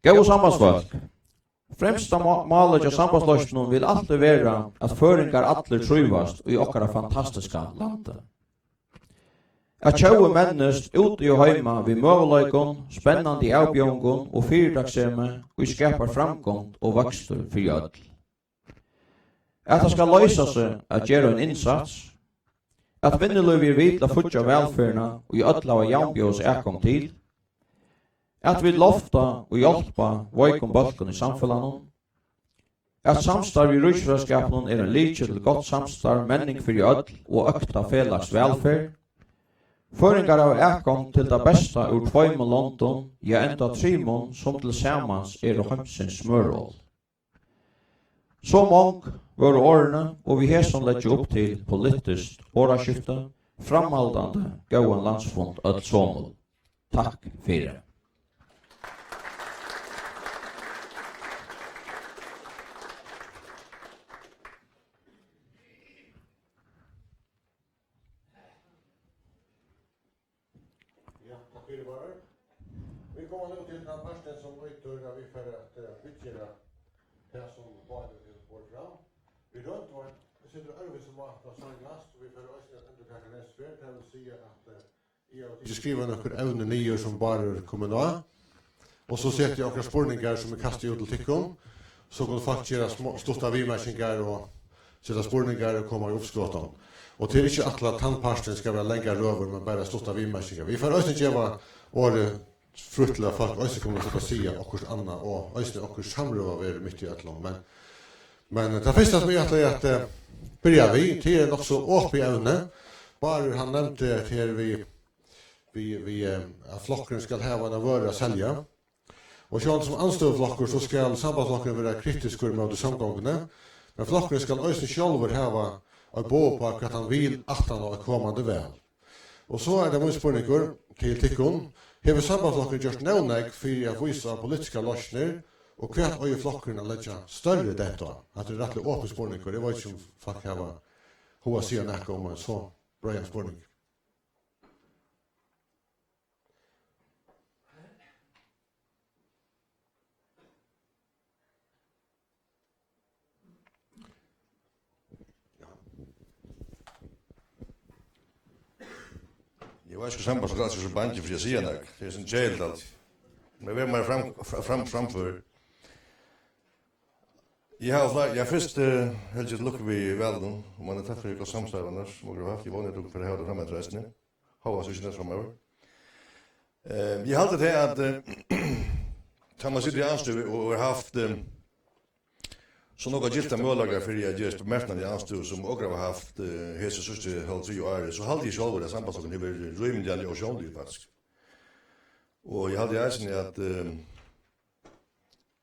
Gau sambandsfolk. Fremsta målet av sambandsløsningen vil alltid være at føringar atler truvast i okkara fantastiska lande. At tjauer mennesk ute i heima vid møveleikon, spennande avbjørngon og fyrdagsemme og skapar framgång og vakstur for jødl. At det skal løysa seg at gjøre en innsats, at vinneløy vil la futja velferna og i ødla av jambjøs kom til, at vi lofta og hjelpa vøykom balkon i samfellanon, at samstarv i rusfraskapen en lykje til godt samstarv, menning for jødl og økta felags velferd, føringar av kom til det besta ur tveim og London, ja enda trimon som til samans heimsins smørrål. Så mange var årene, og vi som legger opp til politisk åraskifte, framhaldande gauan landsfond og såmål. Takk for det. Vi kommer nu till den parten som utgör vi för att utgöra det som var det vår fram. Vi runt var det sitter över som var att sånglast och vi för oss att ändå kan det svårt att säga att jag skriver några ämne nio som bara kommer nå. Och så sätter jag några spårningar som är kastat ut till tickon. Så kan faktiskt göra stora vimärsningar och sätta spårningar och komma i uppskottan. Och till inte alla tandparsten ska vara längre över men bara stora vimärsningar. Vi får oss inte göra året fruktliga folk också kommer att säga och anna och också och samröva är mycket i Atlant men det första som jag att börja vi till också upp i ämne bara han nämnde till vi att flocken ska ha en vara sälja och så som anstår flockar så ska sambandsflocken vara kritiska mot samgångarna men flocken ska också själva ha och bo på att han vill att han har kommande väl och så är det många spårningar till tickon. Hever sambandsflokken gjort nevnæg for å vise politiske løsninger, og hvert øye flokkerne legger større dette, at det er rettelig åpne spårninger. Jeg vet ikke om folk har hva sier nekka om en så bra spårning. Jag vet inte sambandsflokken er så bange for jeg sier nok. Det er en jail alt. Men vi er mer framfor. Jeg først helt ikke lukker vi velden, om man tatt for ikke samstøv annars, må du ha haft i vannet for å ha det fremadreisende. Hva så ikke det fremover. Jeg halte til at tar man sitter i anstøv og har haft så några gilta målagar för jag just bemerknade i anstøv som också har haft hese siste halv 3 år, så halde jeg själv det sambandsflokken har vært rymelig og sjånlig faktisk. Og jeg hadde eisen at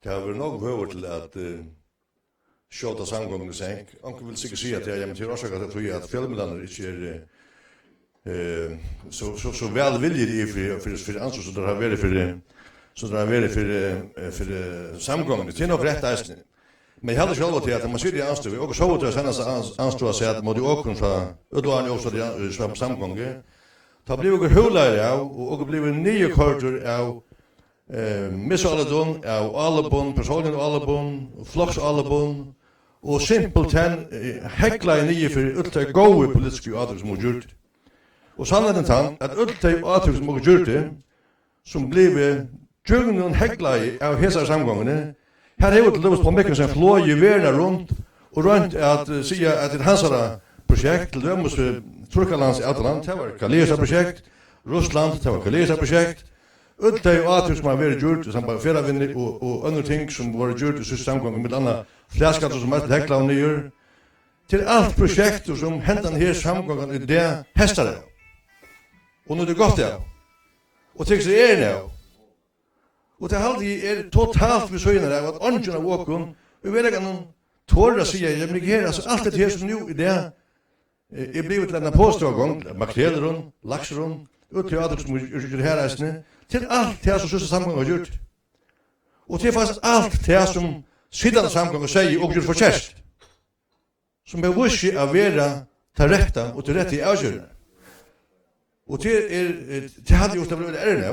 det har vært nok høver til at skjøta samgången i senk. Anker vil sikkert si at jeg til årsak at jeg tror at fjellmiddaner ikke så velviljer i for ansvar som det har vært for samgången. Det er nok rett eisen. Men jeg hadde själv til at man sitter i anstøv, og så til å sende anstøv seg at måtte åkron fra Udvarn også på samgången. Da blir vi hulere av, og blir vi nye korter av missaledon, av allebon, personlig allebon, floks allebon, og simpelthen hekla i nye for uttøy gode politiske atryk som har gjort. Og sannheten tann, at uttøy atryk som har gjort, som blir djungen hekla i av hese samgångene, her er jo til løpes på mekken som flåg i verna rundt, og rundt at sier at det er hansara projekt, til dømes Turkalands i Atlant, det var Kalesa-projekt, Russland, det var Kalesa-projekt, uttøy og atryk som har vært gjort, som bare feravinner og andre ting som var gjort i syste samgången, med annet flæskatter som mest hekla og nyer, til alt prosjekter som hentan her samgången i det hestar det. Og nå det godt det, og tenk seg er det. Og det halde totalt vi søgner av at ånden av åkken, vi vet ikke noen tårer sier, jeg blir her, altså alt det her som nå i det, jeg blir til denne påstående, makreleren, lakseron, ut til at som gjør her reisende, til alt det som siste samgang har gjort. Og til faktisk alt det som sittende samgang sier og gjør forkjæst, som er vurs av vera ta rekta og til rette i avgjørende. Og til hadde gjort det vel ærende,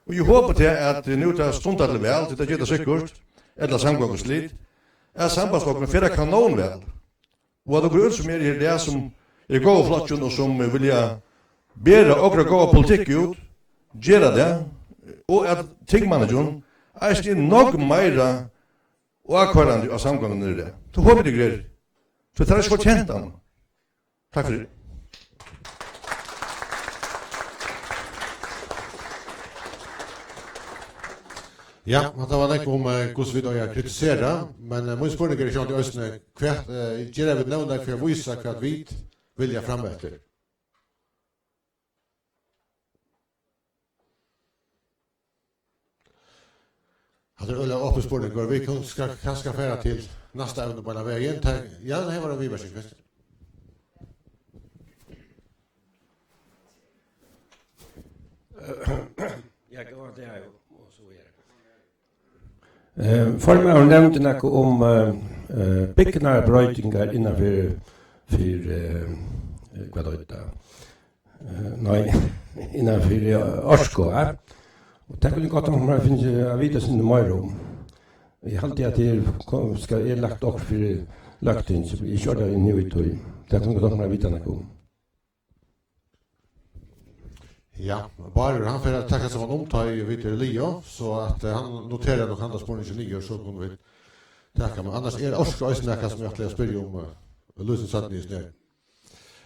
og jeg håper til at nu tar stundet til vel, til det gjør det sikkert, eller samgangslitt, er sambandslokken fyrir kanon vel. Og at dere som er det som er gode flatjon og som vilja bedre okra gode politikk ut, gjøre det, og at tingmanagen er nok meira og akvarande av samgangen i det. Så håper jeg greier. Så det er ikke fortjent han. Takk for det. Ja, det var ikke om hvordan vi da kritiserer, men min spørning er ikke til Østene, gjør vi nevnt for å vise hva vi vilja fram etter. Det er øyla åpne spørninger, vi skal kanskje fære til neste evne på denne veien. Ja, det her var det vi, Bersikvist. Jag går det här och så är det. Formar nämnde något om byggnader bröjtingar innanför vad heter det? Nej, innanför Orsko här. Och det kunde gott om man finns vita sin mer om. Jag hade att det ska är lagt upp för lagt in så vi kör det nu i tog. Det kunde gott om man vita något om. Ja, bara han för att tacka som han omtar i Vitter Leo så att han noterar nog andra spårning 29 så kommer vi tacka men annars är det också ösnäka som jag spyr om Lusen Sattnis ner.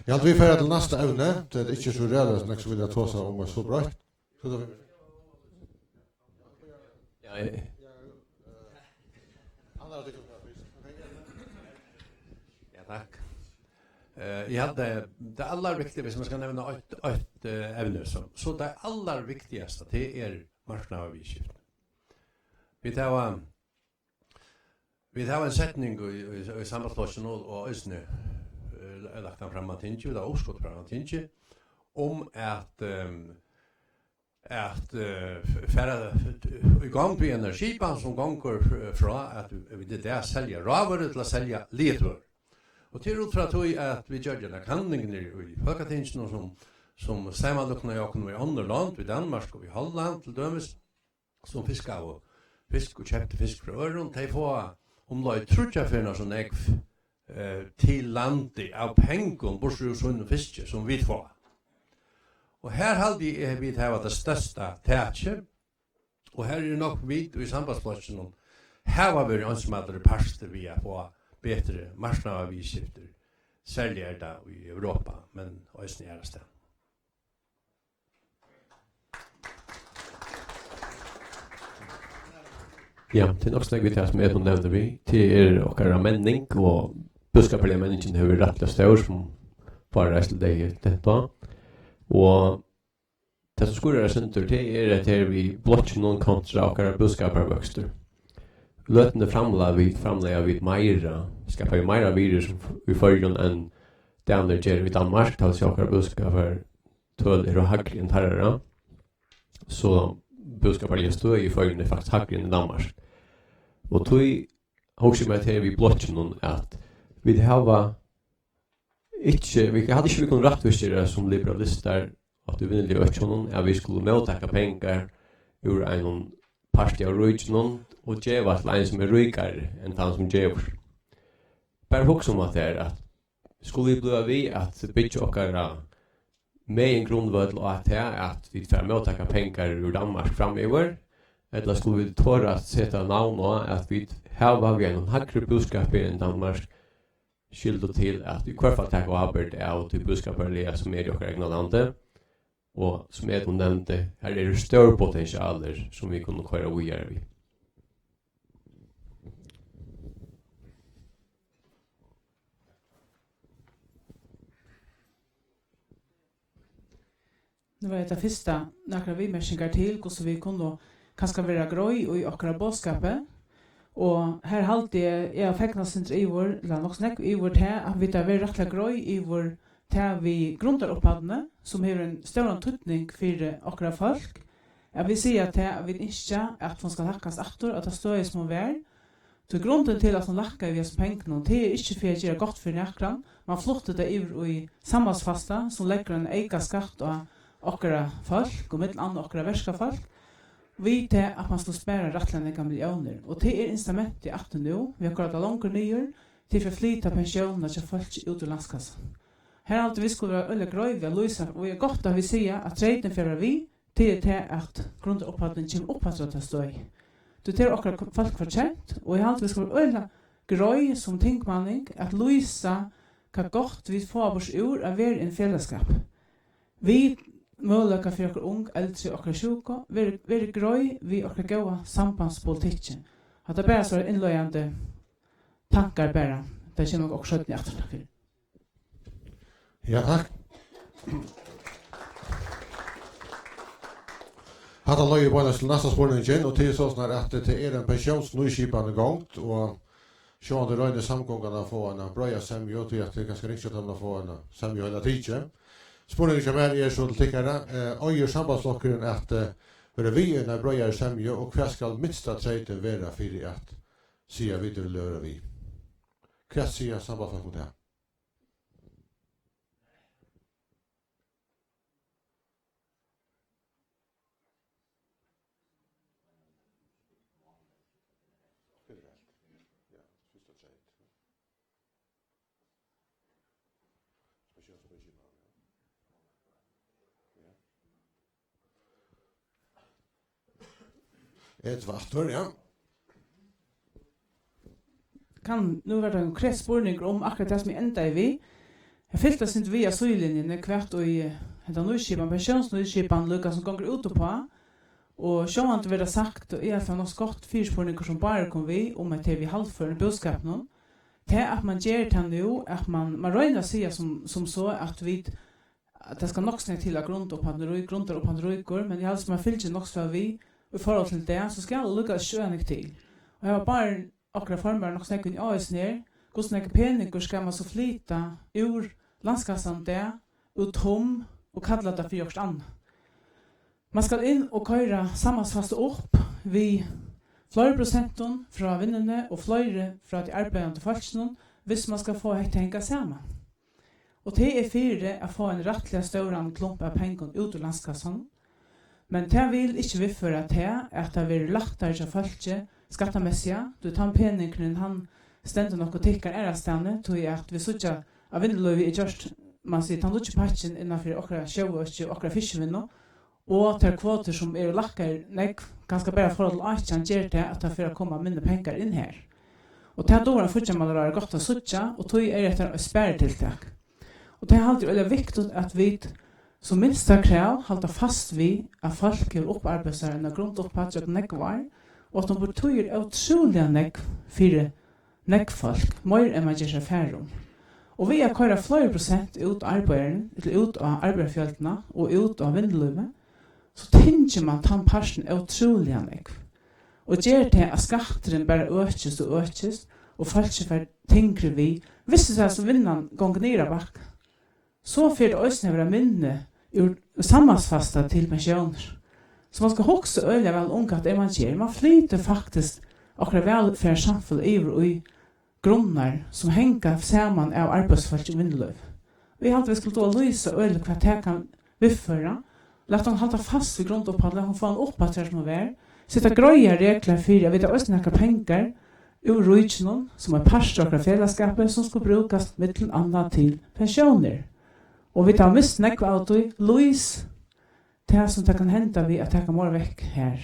Jag hade vi färra till nästa ämne det är inte så reellt som jag vill ta sig om så bra. Så då Ja, tack. Jag hade det allra viktigaste hvis man ska nämna ett ämne så det allra viktigaste det är marknadsavgift. Vi har en sättning i sammanslagningen och Östne lagt den fram att inte det uppskott fram att inte om att färra i gång på energipan som gånger från att vi det där sälja råvaror till att sälja ledvaror. Och till ut från att vi gör den handlingen i Folketingen som sammanlukna jag kommer i andra land, i Danmark och i Holland till dömes som fiskar och fisk och köpte fisk från öron till få om det trutja för sån ägg till landet av pengar borsur sån fisk som vi får. Och här hade vi det det största tätje och här är det nog vid i sambandsplatsen här var vi ansmadare pastor via på bättre marknadsavgifter säljer där i Europa men också näraste. Ja, det är också något vi som är nämnde vi till och menning och budskapliga människan har rättla stor som bara till dig detta. Och det som skulle vara center det är att vi blottar någon kontra och budskapar växter. Lötande framlägga vid Meira, skapar ju Meira virus i förrjun än det andra ger vid Danmark, tals jag har budskapar tull och hackren herrarna. Så budskapar jag står i förrjun är faktiskt hackren i Danmark. Och tog också med till vi blottar någon att vi hava vi hade inte vi kunde rättvisare som liberalister att du vill ju att vi skulle mottaka pengar ur en parti av rujtnon och geva ett land som är rikare än han som gevar. Per också om att det är att skulle vi bli vi att bygga och med en grundvärld och att vi får mottaka pengar ur Danmark framöver eller skulle vi tåra att sätta namn och att vi har en högre budskap än Danmark skyldo till att vi kvar för att ta arbete av till budskapar som är i våra egna landet och som är nämnde här är det stor potentialer som vi kunde köra vidare vid. Det var det första några vimärsningar till hur vi kunde kanske vara groj och i akra boskapet. Och här halt jag fäcknas inte i vår eller något snack i vårt här att vi tar väl rättla groj i vår til vi grundaropphadene, som har en større tydning for okra folk. Jeg vil si at vi ikke at man skal lakkes etter, at det står som hun er. Så grunden til at man lakker vi pengene, det er ikke for å gjøre godt for nækran. Man flytter det i sambandsfasta, som legger en egen skatt av okra folk, og mitt andre okra verska folk. Vi til at man skal spære rettlendige millioner. Og det er instrument i 18 nå. Vi har akkurat langt nye til for flytta pensjoner til folk ut ur landskassan. Her alltid vi skulle være øyne grøy, vi har lyset, og vi er godt at vi sier at treiden fører vi til at grundopphatten kommer opp at det støy. Det er akkurat folk fortjent, og jeg alltid vi skulle være øyne grøy som tingmanning, at lyset hva godt vi får oss ur av være en fellesskap. Vi mulighet for okkur ung, eldre og okkur sjuka, være grøy vi okkur gåa sambandspolitikken. At det bare så er innløyende tankar bara. Det kommer nok også skjøtten i aftertakk. Ja, takk. Hatta løy på til neste spørningen, og til sånn at det er en pensjonsnøyskipende gongt, og sjående røyne samgångene få en brøya semjo, til at det er ganske riktig at få en semjo hele tidsen. Spørningen som er så til tikkere, øyer sambandslokkeren at være vi en brøya semjo, og hva skal minsta treite være for at sier vi til lører vi. Hva sier sambandslokkeren det? Et vaktor, ja. Kan nu være det en konkret spurning om akkurat det som jeg enda er vi. Jeg fyllte sin via søylinjene hvert og i hentan nøyskipan, pensjonsnøyskipan, lukka som gonger ut på. Og sjåan det vil ha sagt, og i hvert fall nok godt fyrspurninger som bare kom vi, om at vi halvfører budskapen. Det at man gjør det nå, at man røyner sier som så at at det skal nok snakke til av grundopphandler rykker, men jeg har som jeg fyllt nok så vi, i forhold til det, så skal jeg lukke sjøen til. Og jeg var bare akkurat formere nok snakke i AS ned, hvordan snakke peninger skal man så flyta ur landskassan det, ut tom, og kalla det for gjørst annet. Man skal inn og køyre sammansfaste opp vi flere prosenten fra vinnene og flere fra de arbeidende folkene hvis man skal få et hengt sammen. Og det er fire å få en rettelig større klump av penger ut ur landskassan. Men det vil ikke vifføre til at det vil lettere til folket skattemessig. Du tar peningene, han stender nok og tikkere stedene, tog at vi sier at vinnerløy er gjørst, man sier, han lukker patchen innenfor okra sjøvøst og okra fiskevinner, og til kvoter som er lakker, ganske bare forhold til at han gjør det at det får komme mindre penger inn her. Og til dårene fortsatt er godt å sitte, og tog er etter å spære tiltak. Og det er alltid veldig viktig at vi som minsta krav halda fast vi at folk er opparbeidsar en grundopphatt og nekvar, og at de betyr utrolig nekv for nekvfolk, mer enn man gjør seg færre. Og vi har køyret flere prosent ut av arbeideren, ut av arbeiderfjøltene og ut av vindeløyve, så tenker man at han parsen er utrolig nekv. Og gjør det at skatteren bare økes og økes, og folk ikke får tingre vi. Hvis det er som vinneren gonger ned av bakk, så får det også være minne ur sammansfasta til pensjoner. Så man skal huske øyelig vel unge at det man gjør. Man flyter faktisk akkurat velfærd samfunnet iver i grunnar som henger sammen av arbeidsfolk og vindeløv. Vi har alltid skulle då lyse øyelig hva det kan vifføre. Lett han halda fast ved grundopphatt, lett han få han opp at det som er. Sitta grøya regler for, jeg vet også nekka penger ur rujtjennom, som er parstråkere fellesskapet, som skal brukes mittel annet til pensjoner. Og vi tar mist nekva av det, Louise, det som det kan hente vi at det kan måle vekk her.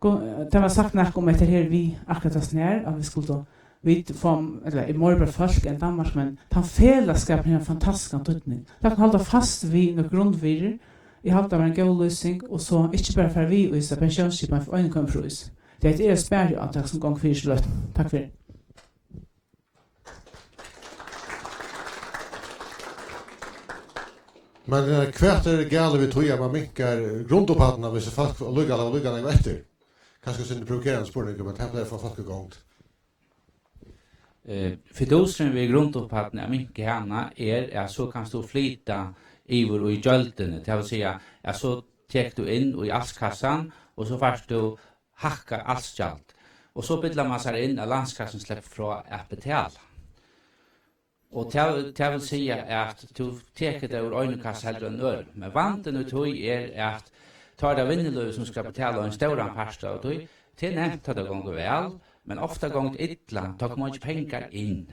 Det var sagt nekka om etter her vi akkurat oss nær, at vi skulle da vi få, eller i morgen folk enn Danmark, men den fellesskapen er en fantastisk antydning. Det kan holde fast vi noen grundvirer, jeg halte av en god løsning, og så ikke bare for vi og pensjonsskipen for øynene kommer fra oss. Det er et spørreantak som gang for sløtt. Takk for det. Men hvert er gale vi tror at man minkar grundopphattene hvis folk lugger etter. Kanskje synes provokerende spørninger, men det er for folk i gang. Fidusen vid grunduppfattningen av min gärna att så kan du flyta iver och i jölden. Det vill säga att så tek du in i askkassan och så fast du hacka alstjalt. Och så bidlar man sig in att landskassan släpper från att betala. Och det vill säga att du teker det ur öjnekassa hellre än öl. Men vanten ut att ta det vinnelöv som ska betala en stor parst av det. Till nämnt har det gånger väl, men ofta gånger ytla, tar man inte pengar in.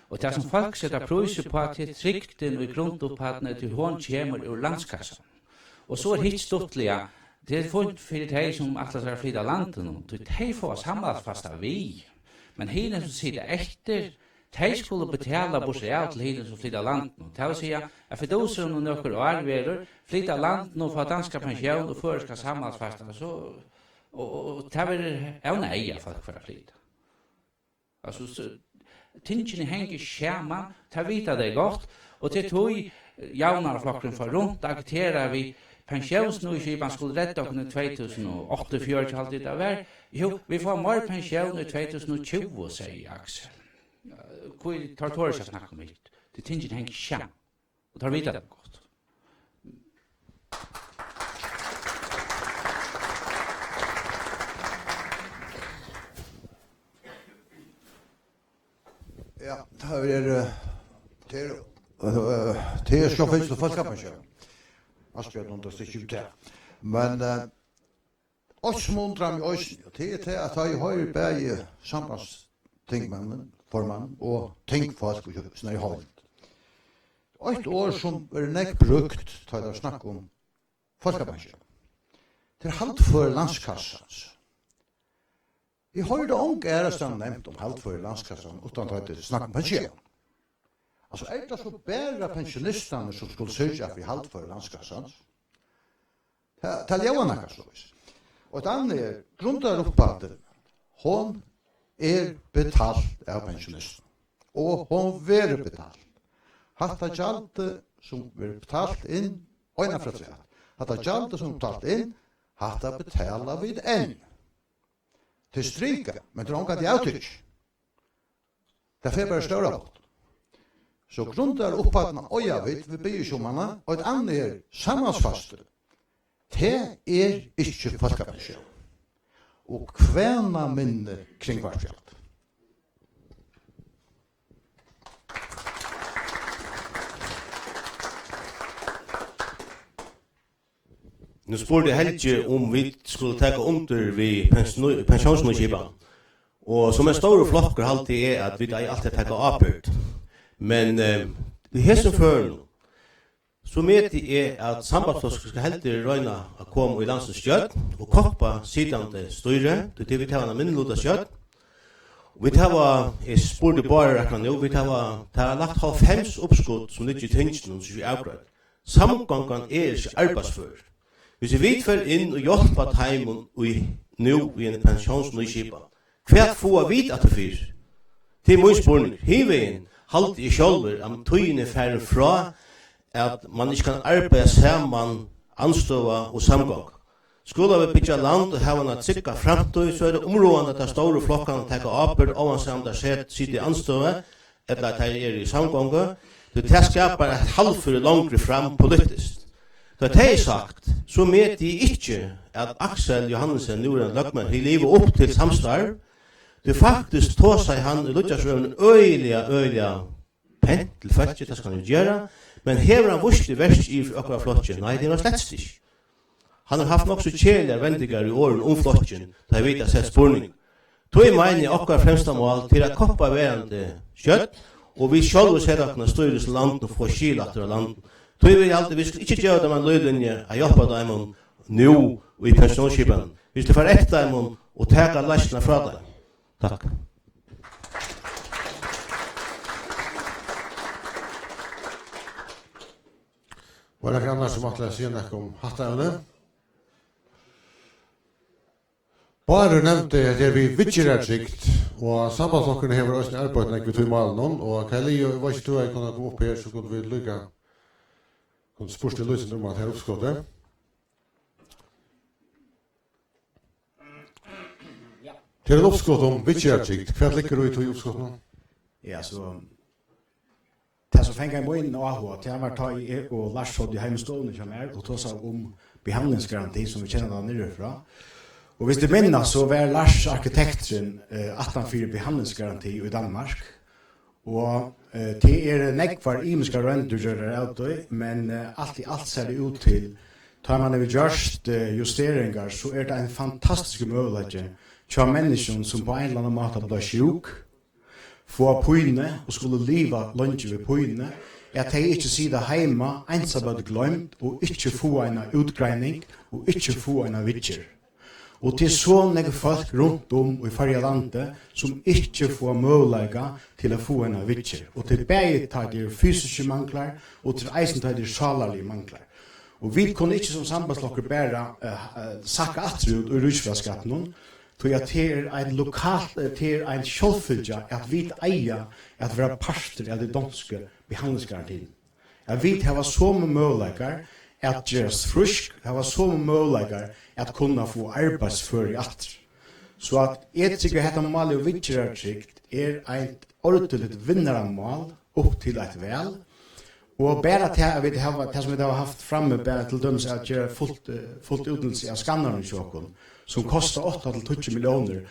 Och det som folk sätter priser på att det är trygten och grunduppfattningen till hon kommer ur landskassan. Och så hitt stortliga, det är fullt för det som atlas är flida landen, det får sammanfasta vi. Men hela som sitter efter, de skulle betala bort till hela som flida landen. Det vill säga att för dosen och några år flida landen och få danska pension och för ska sammanfasta så och det är en eja folk för att flytta. Alltså tingene hänger skärman, det vita det gott och det tog jaunarflocken för runt agiterar vi pensionsnøyskipan skulle rädda oss i 2008-2004 alltid det var. Jo, vi får mer pension i 2020, säger Axel. Hvor tar tåret seg snakke om det? Det tingene henger skjem. Og tar vite det godt. Ja, det är så finns det folkpension. Asbjørn under stikker ut det. Men oss mundrar med oss til at jeg har begge sambandstingmannen, formannen og tingfolk og sånne i hånd. Et år som er nekk brukt til å snakke om folkepensjon. Det er halt for landskassans. Jeg har det unge ærestand nevnt om halt for landskassan utan at det snakke om pensjon. Altså, det så bare pensjonistene som skulle sørge at vi halt for landskassans? Det lever noe sånn. Og det andre er, grunnen oppfattet, hun betalt av pensjonisten. Og hun vil betalt. Hatta gjaldt som vil betalt inn, øyne fra tre. Hatta gjaldt som betalt inn, hatta betala vid en. Til stryka, men det er omgatt i avtryk. Det er bare større bort. Så grundar uppfattna oja vi bygger sjåmarna, og et andre er sammansfaste. Det er ikke folkepensjon. Og kvena minne kring hvertfjalt. Nu spurte Helge om vi skulle ta under vid pensjonsnøyskipan. Og som en stor flokker alltid er at vi alltid tar avbyrd. Men i hessen føren, så møter jeg at sambandsfolk skal heldig røyna å komme i landsens skjøtt og koppa sidande styre, det vi tar en minneluda skjøtt. Vi tar, jeg spurte bare akkurat nå, vi tar lagt 5 oppskudd som ligger i tingene som er avgrøtt. Samgangen er ikke arbeidsfør. Hvis vi får inn og hjelper heimen nå i en pensjonsnøyskipa, hva får vi at det fyr? Det er mye spørning. Hiveien halt i sjølver om tøyene færre fra at man ikke kan arbeide sammen, anstøve og samgang. Skulle vi bygge land og ha en sikka fremtøy, så er det områdene at de store flokkene tager oppbyrd ovansett om det sitter i anstøve, eller at de er i samgang. Det skaper et halvføre langere frem politisk. Da det er sagt, så med de ikke at Axel Johannesen nå er en løgmann, de lever opp til samstarv. Det faktisk tog seg han i Luthersrøven øyelig pent til fødje, det skal han jo gjøre, men hever han vurslig verst i akkurat flotjen? Nei, det er noe slett ikke. Han har haft nok så kjelige vendinger i åren om flotjen, da jeg vet jeg sett spurning. Tog jeg mener akkurat fremste mål til å koppa verande kjøtt, og vi selv ser at når styres land og får skilater av land. Tog vi alltid, vi skal ikke gjøre det med løylinje, jeg hjelper dem nå og i pensjonsskipen. Vi skal få rett dem og teka lasjene fra dem. Takk. Var det grannar som måtte si noe om hattevne? Bare nevnte at det vi vidtjer trygt, og sambandslokkerne hever også en arbeid når vi tog malen, og Kelly, jeg var ikke tror jeg kunne komme opp her, så kunne vi lykke, kunne spørs til løsning om at her oppskottet. Det er en oppskott om vidtjer trygt. Hva ligger du i tog oppskottet nå? Ja, så det som fänger mig in och det var ta i och Lars hade ju hemstående som och tog sig om behandlingsgaranti som vi känner där nere ifrån. Och hvis det minnas så var Lars arkitekten 18 behandlingsgaranti i Danmark. Og det nekvar imiska røntgengjører av men alt i alt ser det ut til tar man har gjort justeringer så det en fantastisk mulighet til mennesker som på en eller annen måte blir sjuk, få pyne og skulle leva lunge ved pyne, at de ikke sitter hjemme, ensabød glemt, og ikke få en utgreining, og ikke få en vidger. Og til så nogle folk rundt om i farge landet som ikke får mulighet til at få en vidger. Og til begge tar de fysiske mangler, og til eisen tar de salarlige mangler. Og vi kunne ikke som sambandslokker bare sakke atrut og rusfraskatten, for at det en lokalt, det en selvfølge at vi eier at være parter av det danske behandlingsgarantien. At vi har så med muligheter at gjøres frisk, har så med muligheter at kunne få arbeidsfør i atter. Så at jeg tykker at dette målet og vidtjørertrykt en ordentlig vinneranmål opp til et vel, og bare til det som vi har haft framme bare til dømes at gjøre fullt utnyttelse av skannerne i sjåken, som kostar 8-20 millioner.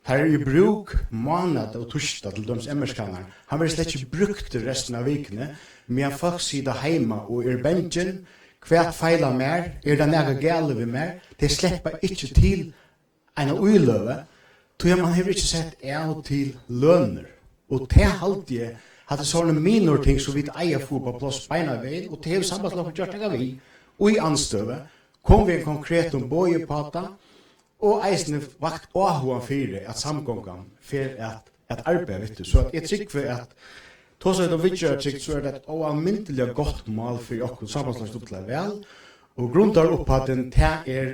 Her i bruk måned og torsdag til dømes MR-skanner. Han vil slett ikke brukt resten av vikene, men folk sitter hjemme og benchen, hvert feiler mer, det nære gale ved mer, det slipper ikke til en uiløve, så man har ikke sett av til lønner. Og det alltid hadde sånne minor ting som vi eier få på plass beina veien, og det har sambandslokken gjort det vi. Og i anstøve kom vi en konkret om bøyepata, og eisene vakt åhua fyrir at samgångan fyrir at arbeid, vet du. Så jeg trykker at tås at vi ikke trykker så det et oalmyndelig godt mål for okkur sambandslokken vel, og grunnar opp at den er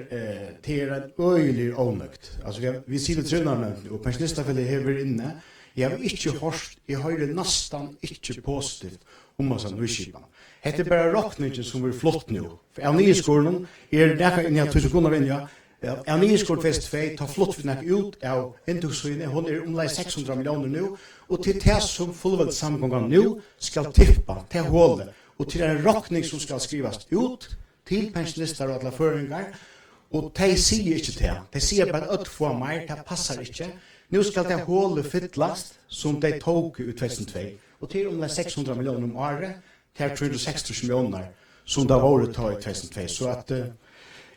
en øyelig ånøkt. Altså vi sier det trønnerne, og pensjonistafellet hever inne, jeg har ikke hørt, jeg hører nesten ikke positivt om oss av nøyskipan. Hette bare råkningen som er flott nå. For av nye skolen det inn i 1000 kroner inn, ja. Av nye skolen fest 2 tar flott for nek ut av Hinduksøyene, hun omlai 600 millioner nå, og til det som fullveldt samgången nå skal tippa til hålet, og til en råkning som skal skrivas ut til pensjonister og alle føringer, og de sier ikke til, de sier bare at få mer, det passer ikke. Nu skal det hålet fyllast som de tog i 2002, og til omlai 600 millioner om året, til 360 millioner som det var ta i 2002. Så at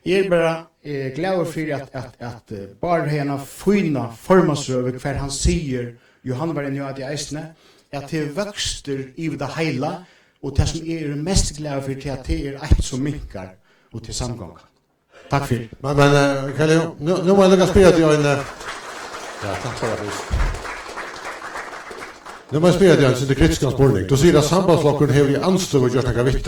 jeg bare glad for at bare henne fina formasrøve hver han sier, Johan var en jo at i eisene, at det vokster i det hele, og det som er mest glad for til at det et som minkar og til samgang. Takk for. Men Kelly, nu må jeg lukke spille til en... Ja, takk for det. Nu må jeg spille til en kritiske spurning. Du sier at sambandslokken har i anstøv og gjort noe vitt.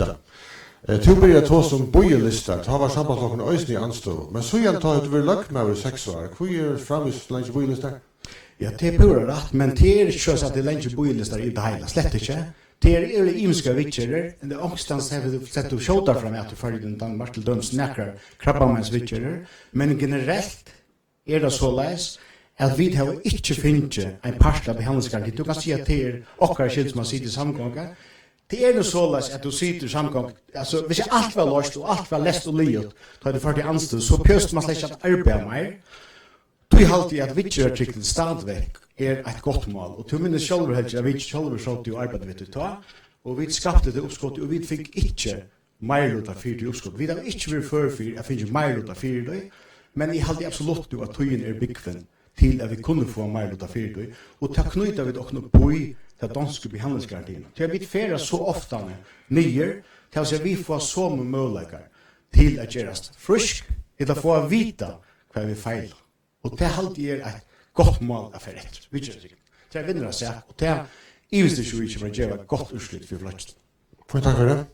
Du blir to som bojelister, ta var sambandslokken øyne i anstøv. Men så igjen tar du vel lagt med over 6 år. Hvor framvis lenge bojelister? Ja, det pura rett, men det ikke så at det lenge bojelister i det hele. Slett ikke. Det imiska vitjerer. Det omstans har vi sett å skjøta fram at du følger den Danmark til døms nekker krabbamens vitjerer. Men generelt det så leis at vi har ikke finnet en part av behandlingsgaranti. Du kan si at det okkar skilt som man sitter i samgångar. Det jo så leis at du sitter i samgång. Altså, hvis alt var løst og alt var lest og livet, da det ført i anstød, så pøst man slett at arbeid mer. Du halte at vitjerartiklen stadigvæk et godt mål. Og til minne sjølver helst, at vi sjølver skjøtt i arbeid vet du ta, og vi skapte det oppskottet, og vi fikk ikke mer ut av 4 oppskott. Vi har ikke vært for 4, jeg finner mer ut av 4, men jeg halte absolutt at tøyen byggven til at vi kunne få mer ut av 4, og ta knyta vi også på i det danske behandlingsgarantien. Til at vi færer så ofte nye, til at vi får så med muligheter til at gjøres frisk, eller få å vite hva vi feiler. Og det alltid et godt mål av etter. Vi gjør det sikkert. Det vinner av seg, og det i hvis det ikke vil gjøre et godt utslitt for fløtsen. Takk for det.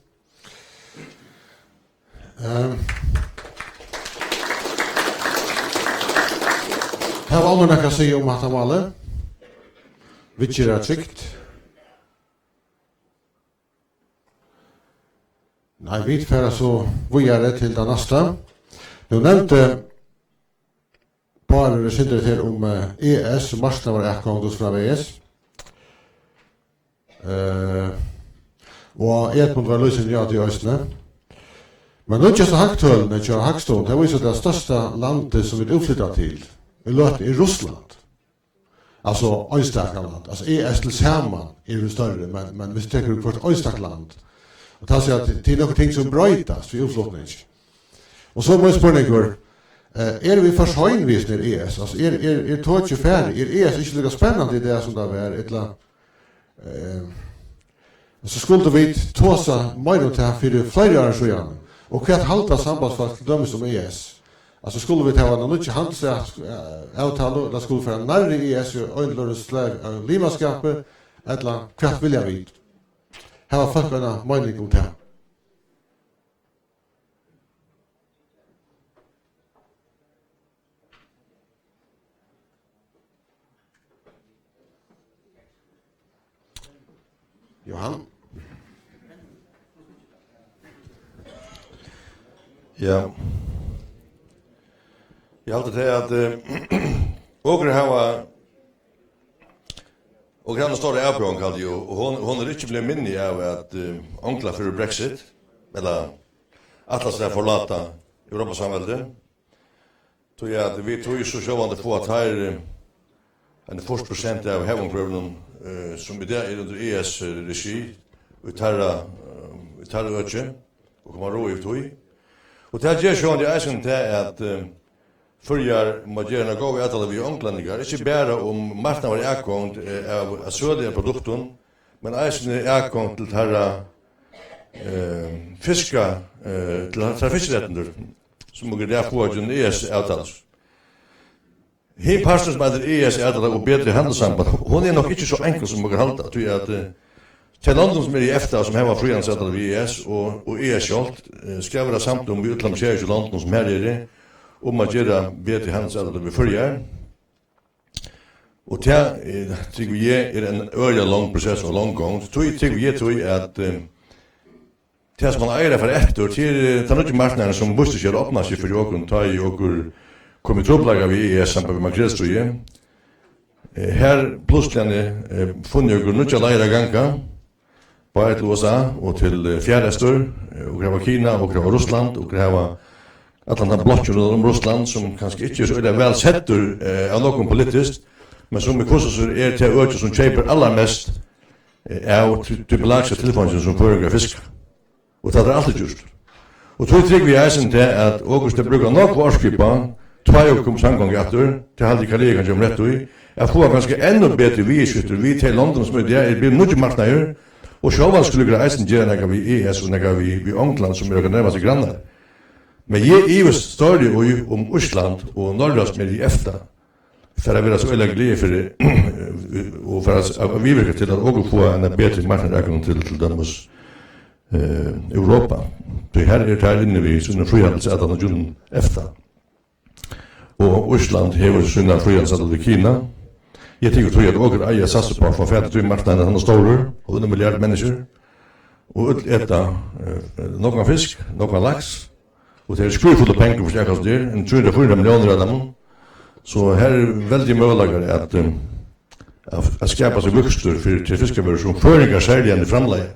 Her var andre noe å si om at han var alle. Vi gjør det trygt. Nei, vi fører så videre til det neste. Du nevnte bare det sitter til om ES, marsnavar ekkongus fra ES. Og Edmund var løsende ja til Østene. Men nå ikke så haktølene til Hakstånd, det viser det største landet som vi utflyttet til. Vi løte i Russland. Altså Øystakland. Altså ES til sammen er det større, men hvis du tenker på et Øystakland, og det sier at det er noen ting som brøytes for utflytning. Og så må jeg spørre deg, er vi for søgnvis når ES? Altså er tog ikke ferdig? Er ES ikke litt spennende i det som det er? Eller, så skulle vi ta seg mer om det for flere år siden. Og hva halta sambandsfalt til dømes som ES? Altså skulle vi ta en nytt handelsavtale, da skulle vi få en nærre ES og øynløres limaskapet, eller hva vil jeg vite? Her var folk en mening om det. Johan? Ja. Jeg halte til at Åker har en større avprøving, kallte jo, og hun ikke blevet minnig av at onkla for Brexit, eller atlas der forlata Europasamveldet, tog jeg at vi tog så sjåvande på at her en 40% av hevomprøvene som i dag er under ES-regi, og i tarra øtje, og kommer ro i tog. Og det gjør sjåvande i eisen til at Fyrjar må gjøre noe gode etter vi omklandinger, ikke bare om marknaden var ekkongt av sødige produkten, men eisen er ekkongt til herra fiska, til herra fiskerettender, som må gjøre på at en ES-avtale. Hin parten som er ES-avtale og bedre handelssamband, hun er nok ikke så enkel som må gjøre halda, tror jeg at til landen som er i EFTA, som har frihandelsavtale ved ES og ES kjolt, skal være samt om vi utlandsjerer til landen som her er det, om at gjøre bedre handelsadler ved førjar. Og det tror vi er en øyelig lang prosess og lang gang. Så tror vi at det som man eier for etter, til den nødvendige marknaden som bostad skal åpne seg for jokken, ta i jokker kom i troppelaget vi er sammen med makrelstrøye. Her plutselig funnet jokker nødvendige leire ganga, bare til USA og til fjærester, og greva Kina, og greva Russland, og greva Atlantan blokken om Russland, som kanskje ikke er så vel setter av noen politisk, men som i kurser er til øyne som kjøper allermest av typelags av telefonen som foregår fisk. Og det er alltid gjort. Og tog trygg vi eisen til at August bruker nok årskipa, 2 år kom samgang etter, til halde kollega som rett ui, jeg får ganske enda bedre vieskytter, vi til London som er det, blir nødvendig marknader, og sjåvan skulle gjøre eisen gjøre nekka vi ES og nekka vi Ångland som er nærmast grannar. Men jeg er større om Østland og Norrlands med i EFTA, for å være så veldig glede for det, og for å virke til at også få en bedre marknadsreaktion til deres Europa. Det her er her inne vi sånne frihandelsavtaler av julen EFTA. Og Østland hever sånne frihandelsavtaler av Kina. Jeg tror at også eier satser på for ferdig til marknaden han er store, og 1 milliard mennesker. Og etter noen fisk, noen laks, og det er skrufulle penger for seg der, en 300-400 millioner av dem. Så her er veldig muligere at skapa seg vuxtur til fiskevarer som føringer særlig enn i framleie.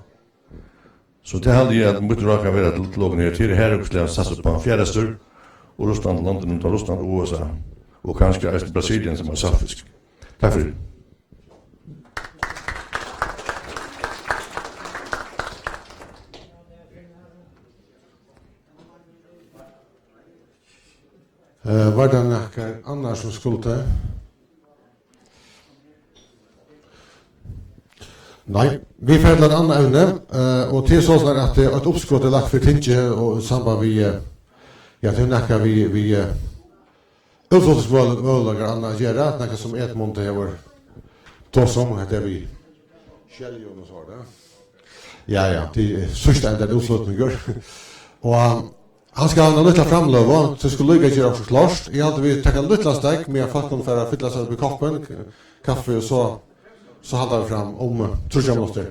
Så det handler jeg at mye kan være til lågen her til her og satser på fjærester, og Russland, London, og Russland, og USA, og kanskje Brasilien som er saltfisk. Takk for det. Var det noe annet som skulle til? Nei, vi får et annet evne, og til sånn at et oppskott er lagt for tinge og samband vi til noe vi utfordringsmålager annet gjøre, noe som Edmund har tås om, det vi Kjelljon og så det. Ja, det sørste enn den utfordringer. Og han skal ha en liten framløv, så skulle lykke ikke også klart. Jeg hadde vi takket en liten steg, med at folk for å fylle seg opp i koppen, kaffe, og så hadde vi fram om 30 minutter.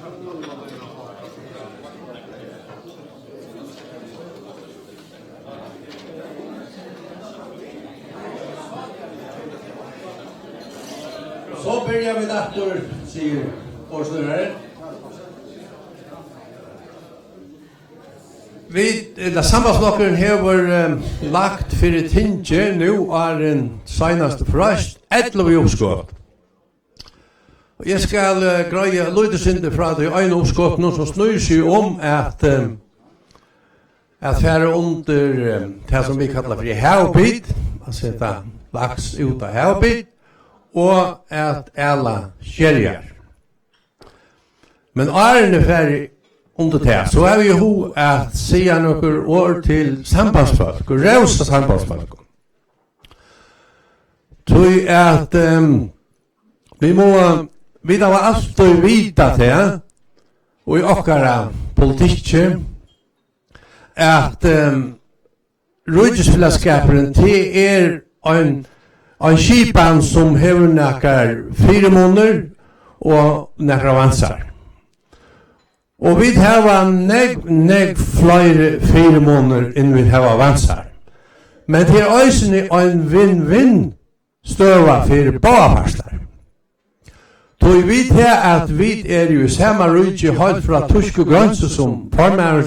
Thank you. Så börjar vi dator, säger årsnurrare. Sambandsblokken har lagt för tinge nu är den senaste fröst 11 uppskott. Jag ska greja lite synder från det en uppskott nu som snur sig om att färra under det som vi kallar för havbit, att sätta lax ut av havbit och att alla kärjar. Men är det färre under det så är vi ju att säga några ord till sambandsfolk och rösta sambandsfolk. Så att vi har alltid vita det och i åkara politiken att rujdsfällskapen till en skipan som hever nakar 4 månader och nakar avansar. Og vi har neg flere 4 måneder enn vi har avansar. Men det er også en vinn-vinn støva for båaparstar. Tog vi til at vi er jo samme rydde helt fra tysk og grønse som formærer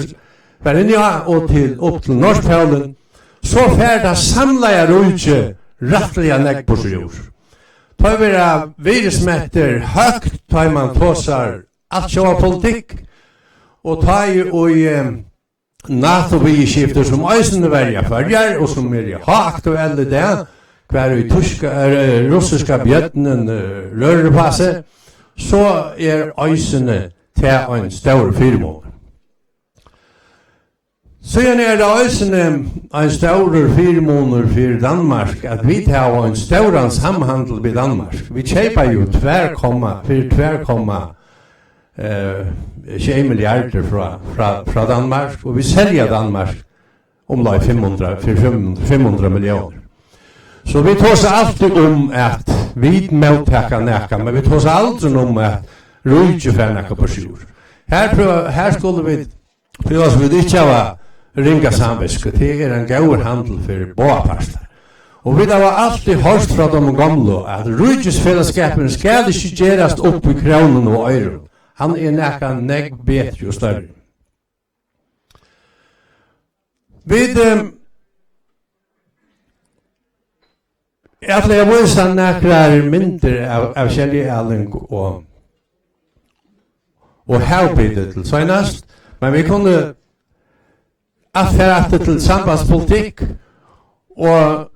var inne og til opp til Norskpaulen, så ferda samla rydde rettelig neg på sjur. Tog vi virusmetter høgt, tog man tåsar alt sjåa politikk, og ta i NATO-vi-skifter som eisen verja førjar, og som er aktuelle det, hver i russiska bjøttenen rørepasse, så er eisene til en stor firmål. Så er det eisene en stor firmål for Danmark, at vi tar en stor samhandel med Danmark. Vi kjøper jo 2,4 20 milliarder fra Danmark, og vi säljer Danmark omlag 500 miljoner. Så vi tar seg alltid om at vi mottaker nekka, men vi tar seg aldrig om at rujtje for nekka på sjur. Her skulle vi prøve oss vi ikke ha ringa samviske, det er en gaur handel for båaparstar. Og vi har alltid hørt fra de gamle at rujtjesfellesskapen skal ikke gjerast opp i kronen og øyren. Han er nekka negg bedre og større. Jeg viser nekra mindre av Kjellig Erling og havbidet til søgnast, men vi kunne affære til sambandspolitikk og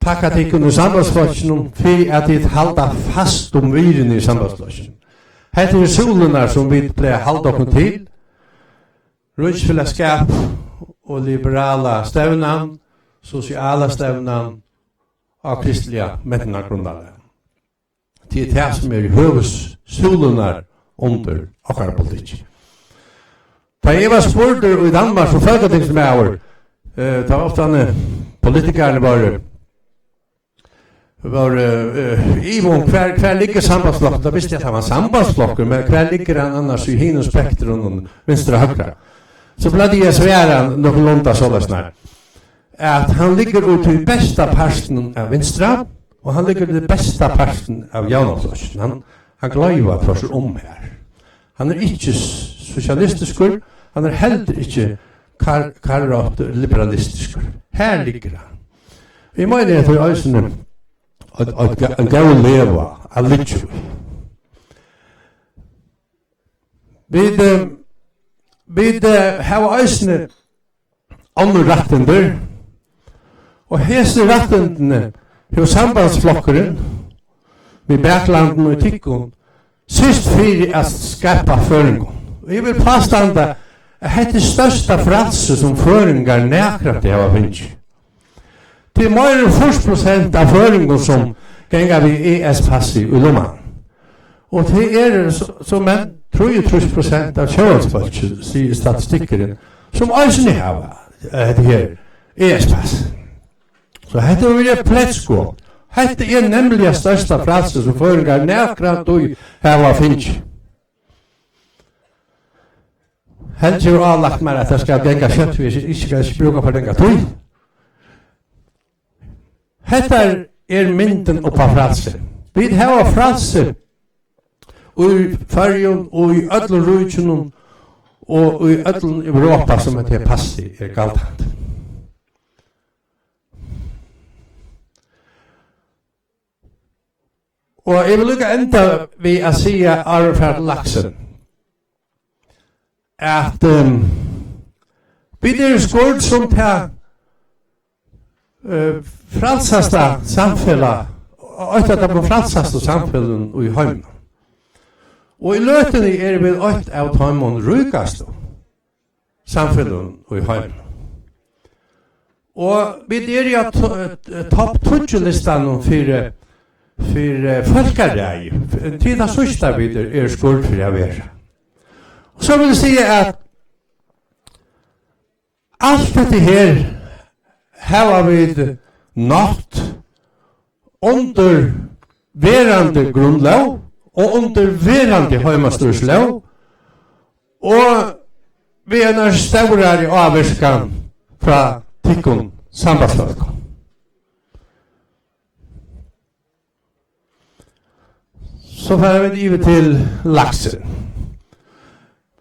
takka til under sambandspolitikken for at de halda fast om viren i sambandspolitikken. Hette er solenar som vi pleier halda okkur til, rujdsfellesskap og liberala stevnan, sosiala stevnan og kristelige metnagrunnar. Det er det som er høves solenar under okkar politikk. Da jeg var spurter i Danmark som folketingsmauer, da ofte politikerne var Ivon, hver ligger sambandsflokken? Da visste jeg at han var sambandsflokken, men hver ligger han annars i hinus spektrum venstre og høyre? Så ble jeg svære noen lunda sålesnar. At han ligger ut i besta parten av venstre, og han ligger i det besta parten av jaunaflosjen. Han gløyver for seg om her. Han er ikke sosialistiskur, han er heller ikke karat liberalistiskur. Her ligger han. Vi mener at det er øysene en gaul leva, a litju. Vi har øysene andre rettender, og hese rettendene har sambandsflokkeren med Berglanden og Tikkun sist fyrir at skapa føringon. Vi vil påstanda at dette er størsta frelse som føringar nekrat det hava finnst. Det er mer enn 40% av føringen som ganger vi ES-passi i Lomman. Og det er som en 33% av kjøredsfolk, sier statistikkeren, som også har det her ES-pass. Så dette er jo pletskål. Dette er nemlig største frelse som føringar nekrat og hava finnst. Helt jo avlagt meg at jeg skal genga kjøttvis, ikke skal bruka for denga tog. Hetta er mynden oppa fralse. Vi har fralse i Färjön og i öllum rúkjunum og i öllum Europa som det passi galdant. Og jeg vil lukka enda vi a sia Arferd Laksen at vi skord som ta fralsasta samfella og det på fralsasta samfellen i heimna. Og i løtene vi ett av heimon rukast samfellen i heimna. Og vi ja topp 20-listan för folkaræg. Tida sista vi skuld för jag vet. Och så vill jag säga att allt det här har vi nått under verande grundlag och under verande heimastorslag och vi är stora i avverskan från tikkun sambandslag. Så får vi givet till Laksen.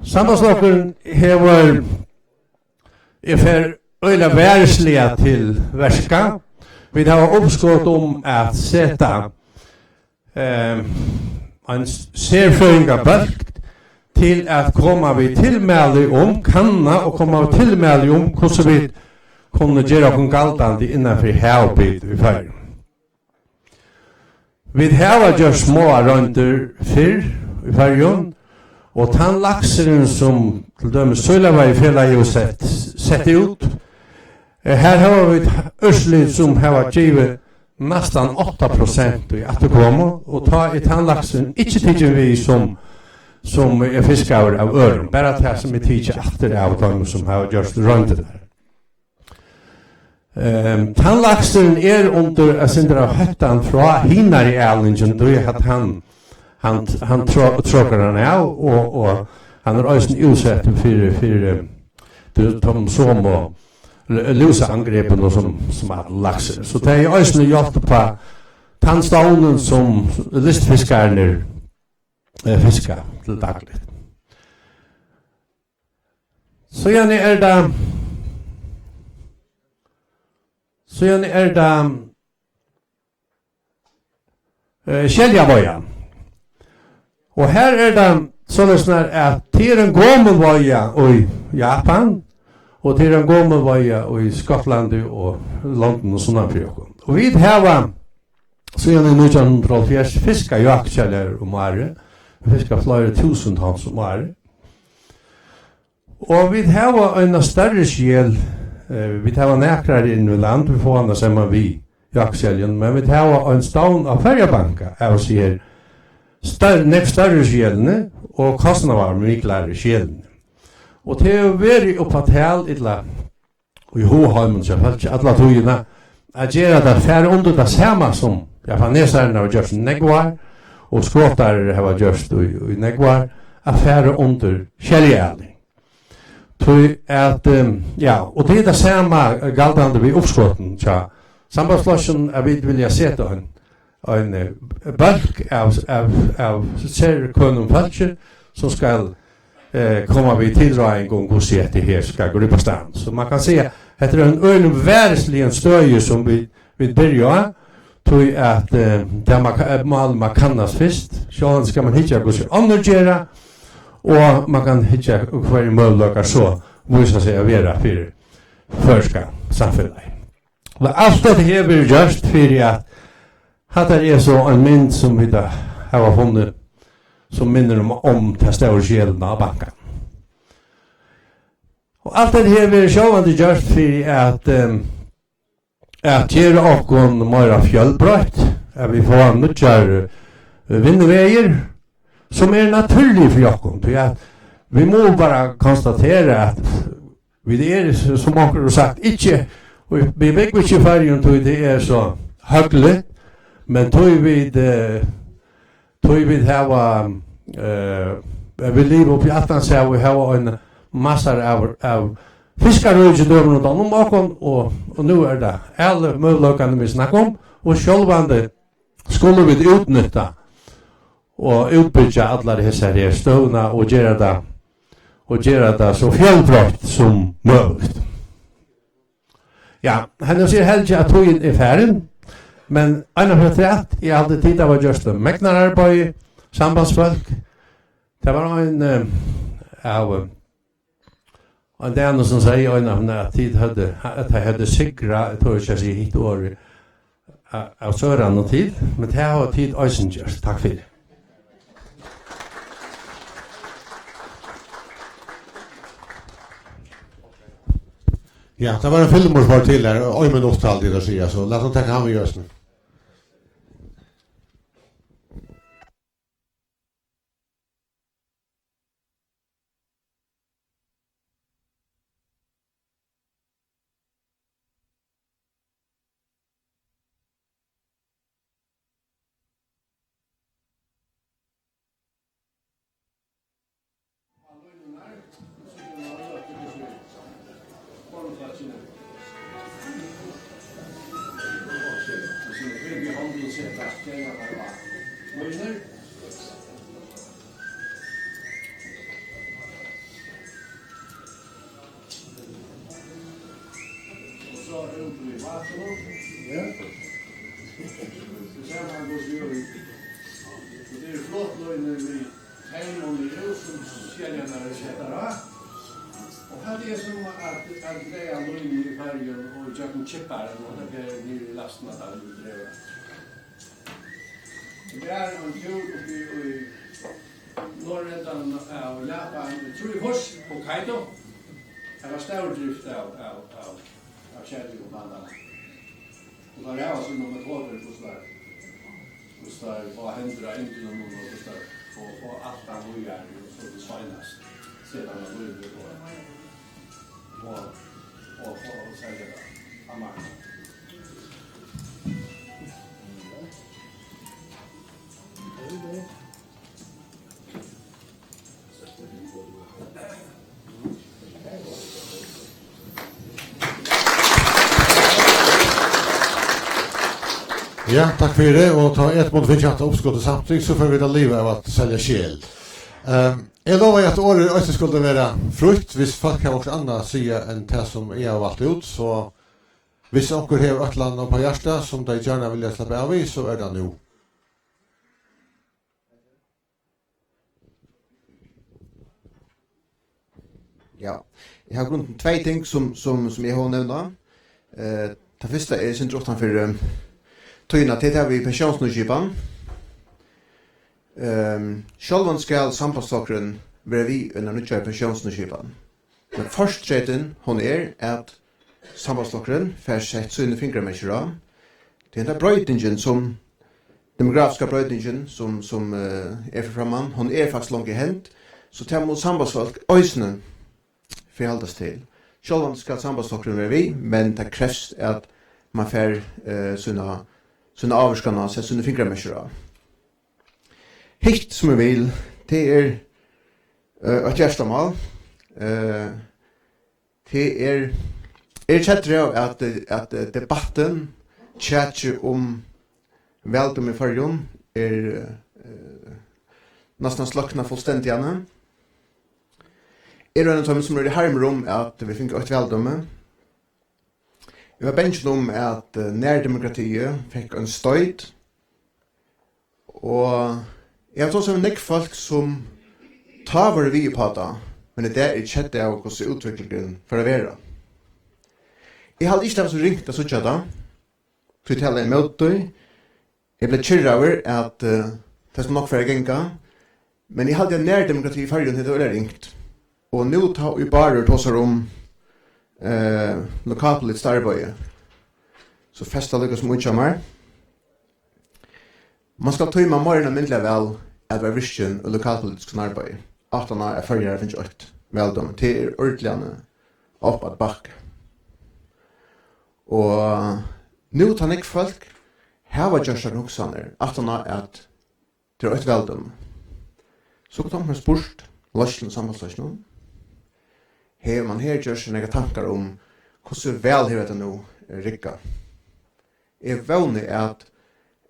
Sambandslokken hever för öjla värsliga till verska. Vi har uppskott om att sätta en särföringa bulk till att komma vid tillmäli om kanna och komma vid tillmäli om hur vi kunde göra kon galtande innanför hävbit i färg. Vi har gjort små runder fyrr i färgen och tandlaxeren som till dömes Sölavaj fälla ju sett ut. Här har vi ett örsligt som har givet nästan 8% i att komma och ta ett tandlaxeren inte tycker vi som är fiskar av öron. Bara det som är tycker efter av dem som har gjort runder där. Tandlaxeren under en sindra höttan från hinnar i älningen då är att han tråkar han av och han är ösen utsett för de som och lusa angreppen och som är laxer. Så det är ösen hjälpt på tandstånden som listfiskarna fiskar till dagligt. Så gärna är det Kjeljavoja. Och här är det sådär att det är en gomelvoja i Japan och det är en gomelvoja i Skottland och London och sådana fröken. Och vi har så gärna 1980 fiskar jaktkällar om året. Vi fiskar flera tusentals om året. Och vi har en större skäl. Vi tar näkrar in i land, vi får andra samman vi jaktsäljen, men vi tar en stånd av färjabanka av sig större skälene och kostnader miklare skälene. Och det är väldigt uppfattat illa i Hoheimen så falt alla togina att göra det färre under det samma som japanesarna har gjort negvar och skottar har gjort i negvar affärer under källjärning. Tror att och det är det samma galdande vid uppskotten så sambandslossen är vi vilja sätta en bulk av särkunnom falske som ska komma vid tilldragning och hur se att det här ska gå på stan. Så man kan säga att det är en övervärldslig stöj som vi börjar tror att där man kannas först så ska man hitta gå sig undergera och man kan hitta kvar möjligheter så visa sig att vara för förska samhället. Och allt det här blir just för att det är så en mynd som vi har funnit som minner om det stora skällen av banken. Och allt det här blir självande just för att göra okon mera fjällbrott, att vi får nutjar vindvägar som är naturlig för okon. Vi må bara konstatera att vi är som onkel har sagt inte vi vet inte färgen till det är så högligt men tog vi ha vi lever på attan så vi har en massa av fiskaröjder runt om okon och nu är det alla möjligheter vi snackar om och självande skulle vi utnytta og utbygga alla dessa här stövna och göra det så fjällbrott som möjligt. Ja, han säger helst att tog är färdig, men en av rätt jag hade tid av just det mäknararbete, sambandsfolk. Det var en och det är som säger en av när tid hade sigra tror jag sig hit år av söran och tid, men det har tid Eisengers. Tack för det. Ja, det var en filmor var till där, oj men ofta alltid att säga så. Låt oss ta han med just nu. Ja, tack för det och ta ett mot vinchatta uppskottet samtidigt så får vi da livet av att sälja skäl. Jag lovar att året också skulle vara frukt hvis folk har också andra säga än det som jag har valt ut så hvis onker har ett land på hjärta som de gärna vill släppa av i så är det nu. Ja, jag har grunden två ting som jag har nämnt. Det första är sin trottan för tøyna til det vi pensjonsnøyskipan. Sjálvan skal sambandsflokkeren være vi under nødvendig pensjonsnøyskipan. Men først treten hon at sambandsflokkeren får sett sine fingermessere av. Det er brøytingen som demografiska brøytingen som er for framman. Hon faktisk langt i hent. Så tar mot sambandsfolk øysene forholdes til. Sjálvan skal sambandsflokkeren være vi, men det krevs at man får sånne avvarskarna sett sånne fingermessere av. Hitt som jeg vil, det er et hjertemål. Det er kjettere at debatten kjetter om veldom i fargen nesten slakna fullstendig gjerne. En av dem som er i hermer om at vi finner et veldomme. Jeg var bensjen om at nærdemokratiet fikk en støyd. Og jeg har også nekk folk som tar våre vi på det, men det er ikke kjent av hvordan utviklingen for å være. Jeg hadde ikke så ringt av sånn da, for å tale en møte. Jeg ble kjøret over at det skal nok være genga, men jeg hadde nærdemokrati i fargen til det var ringt. Og nå tar vi bare tåser om lokalpolitisk arbeid. Så festet lykkes mye av meg. Man skal tøyma morgenen myndelig vel at være virkjen og lokalpolitisk arbeid. At han er førjere finnes ikke veldom til ordentligene opp at bakke. Og nå tar ikke folk heva gjørsar noksaner at han er at det er et veldom. Så kan man spørst løslen samfunnsløslen. Her man her gjørsar nega tankar om hvordan vel her det nå rikka. Jeg vågner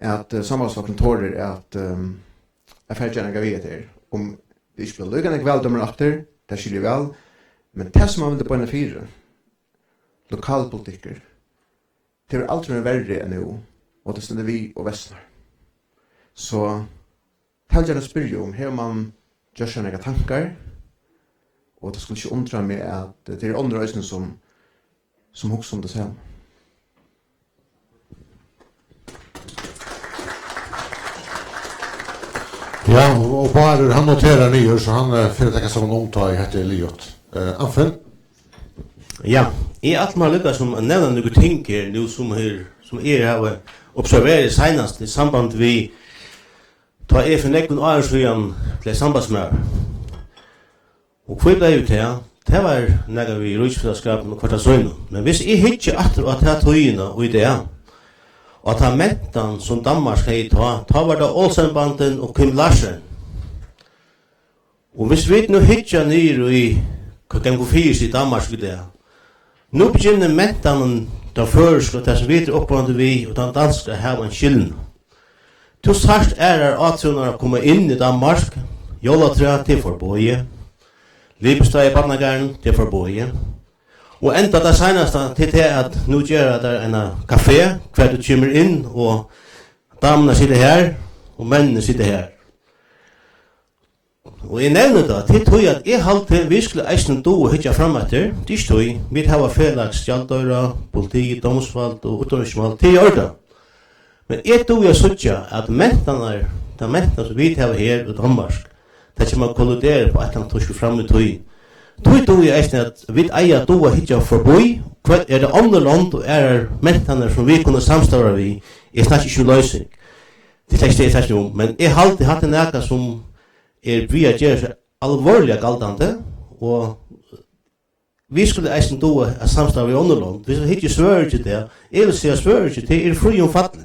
at sambandsflokken tårer at jeg får gjerne gaviet her. Om det ikke blir lykkende kvelddommer etter, det skiljer vel, men det som man vil på en fire, lokalpolitikker, det er alltid mer verre enn jo, og det stender vi og Vestnar. Så jeg vil gjerne spørre om, her man gjør seg noen tankar, og det skulle ikke undre meg at det er andre øyne som hokser om det selv. Ja, og bare han noterer nye, så han får tenke som en omtag etter Liot. Anfen? Ja, jeg er alt man lykkes som nevner noen ting her nu som har observeret senest i samband vi ta for nekken åresviden til sambandsmør. Og hva ble jo til? Det var når vi rysfellesskapen og kvartasøyne. Men hvis jeg ikke atter at jeg tøyene og ideen, og ta mentan som Danmark hei ta var det Olsenbanden og Kim Larsen. Og hvis vi nu hitja nyr i den fyrs i Danmark i det, nu begynner mentan den først og det som videre oppående vi og den danske her en skillen. Til sørst atrunar å komme inn i Danmark, Jolatræ til forbøye, Libestad i Barnagaren til forbøye, og enda det seneste til det at nu gjør det en kafé, hver du kommer inn, og damene sitter her, og mennene sitter her. Og jeg nevner det, til tog at jeg halte vi skulle eisen do og hitja fram etter, det stod vi har felags skjaldøyra, politi, domsvald og utenriksvald til å gjøre det. Men jeg tog jeg suttja at mentene som vi har her i Danmark, det kommer kollidere på et eller annet torsk fram i tog. Tog jeg eisen at vi eier do og hitja forboi, hva det andre land og mentene som vi kunne samståre vi, jeg snakker ikke løsning. Det er ikke det om, men jeg har alltid hatt en eka som vi har gjør seg alvorlig galdande, og vi skulle eisen do og samståre vi andre land. Hvis vi hitja svører til det, jeg vil si svører til det fri omfattelig,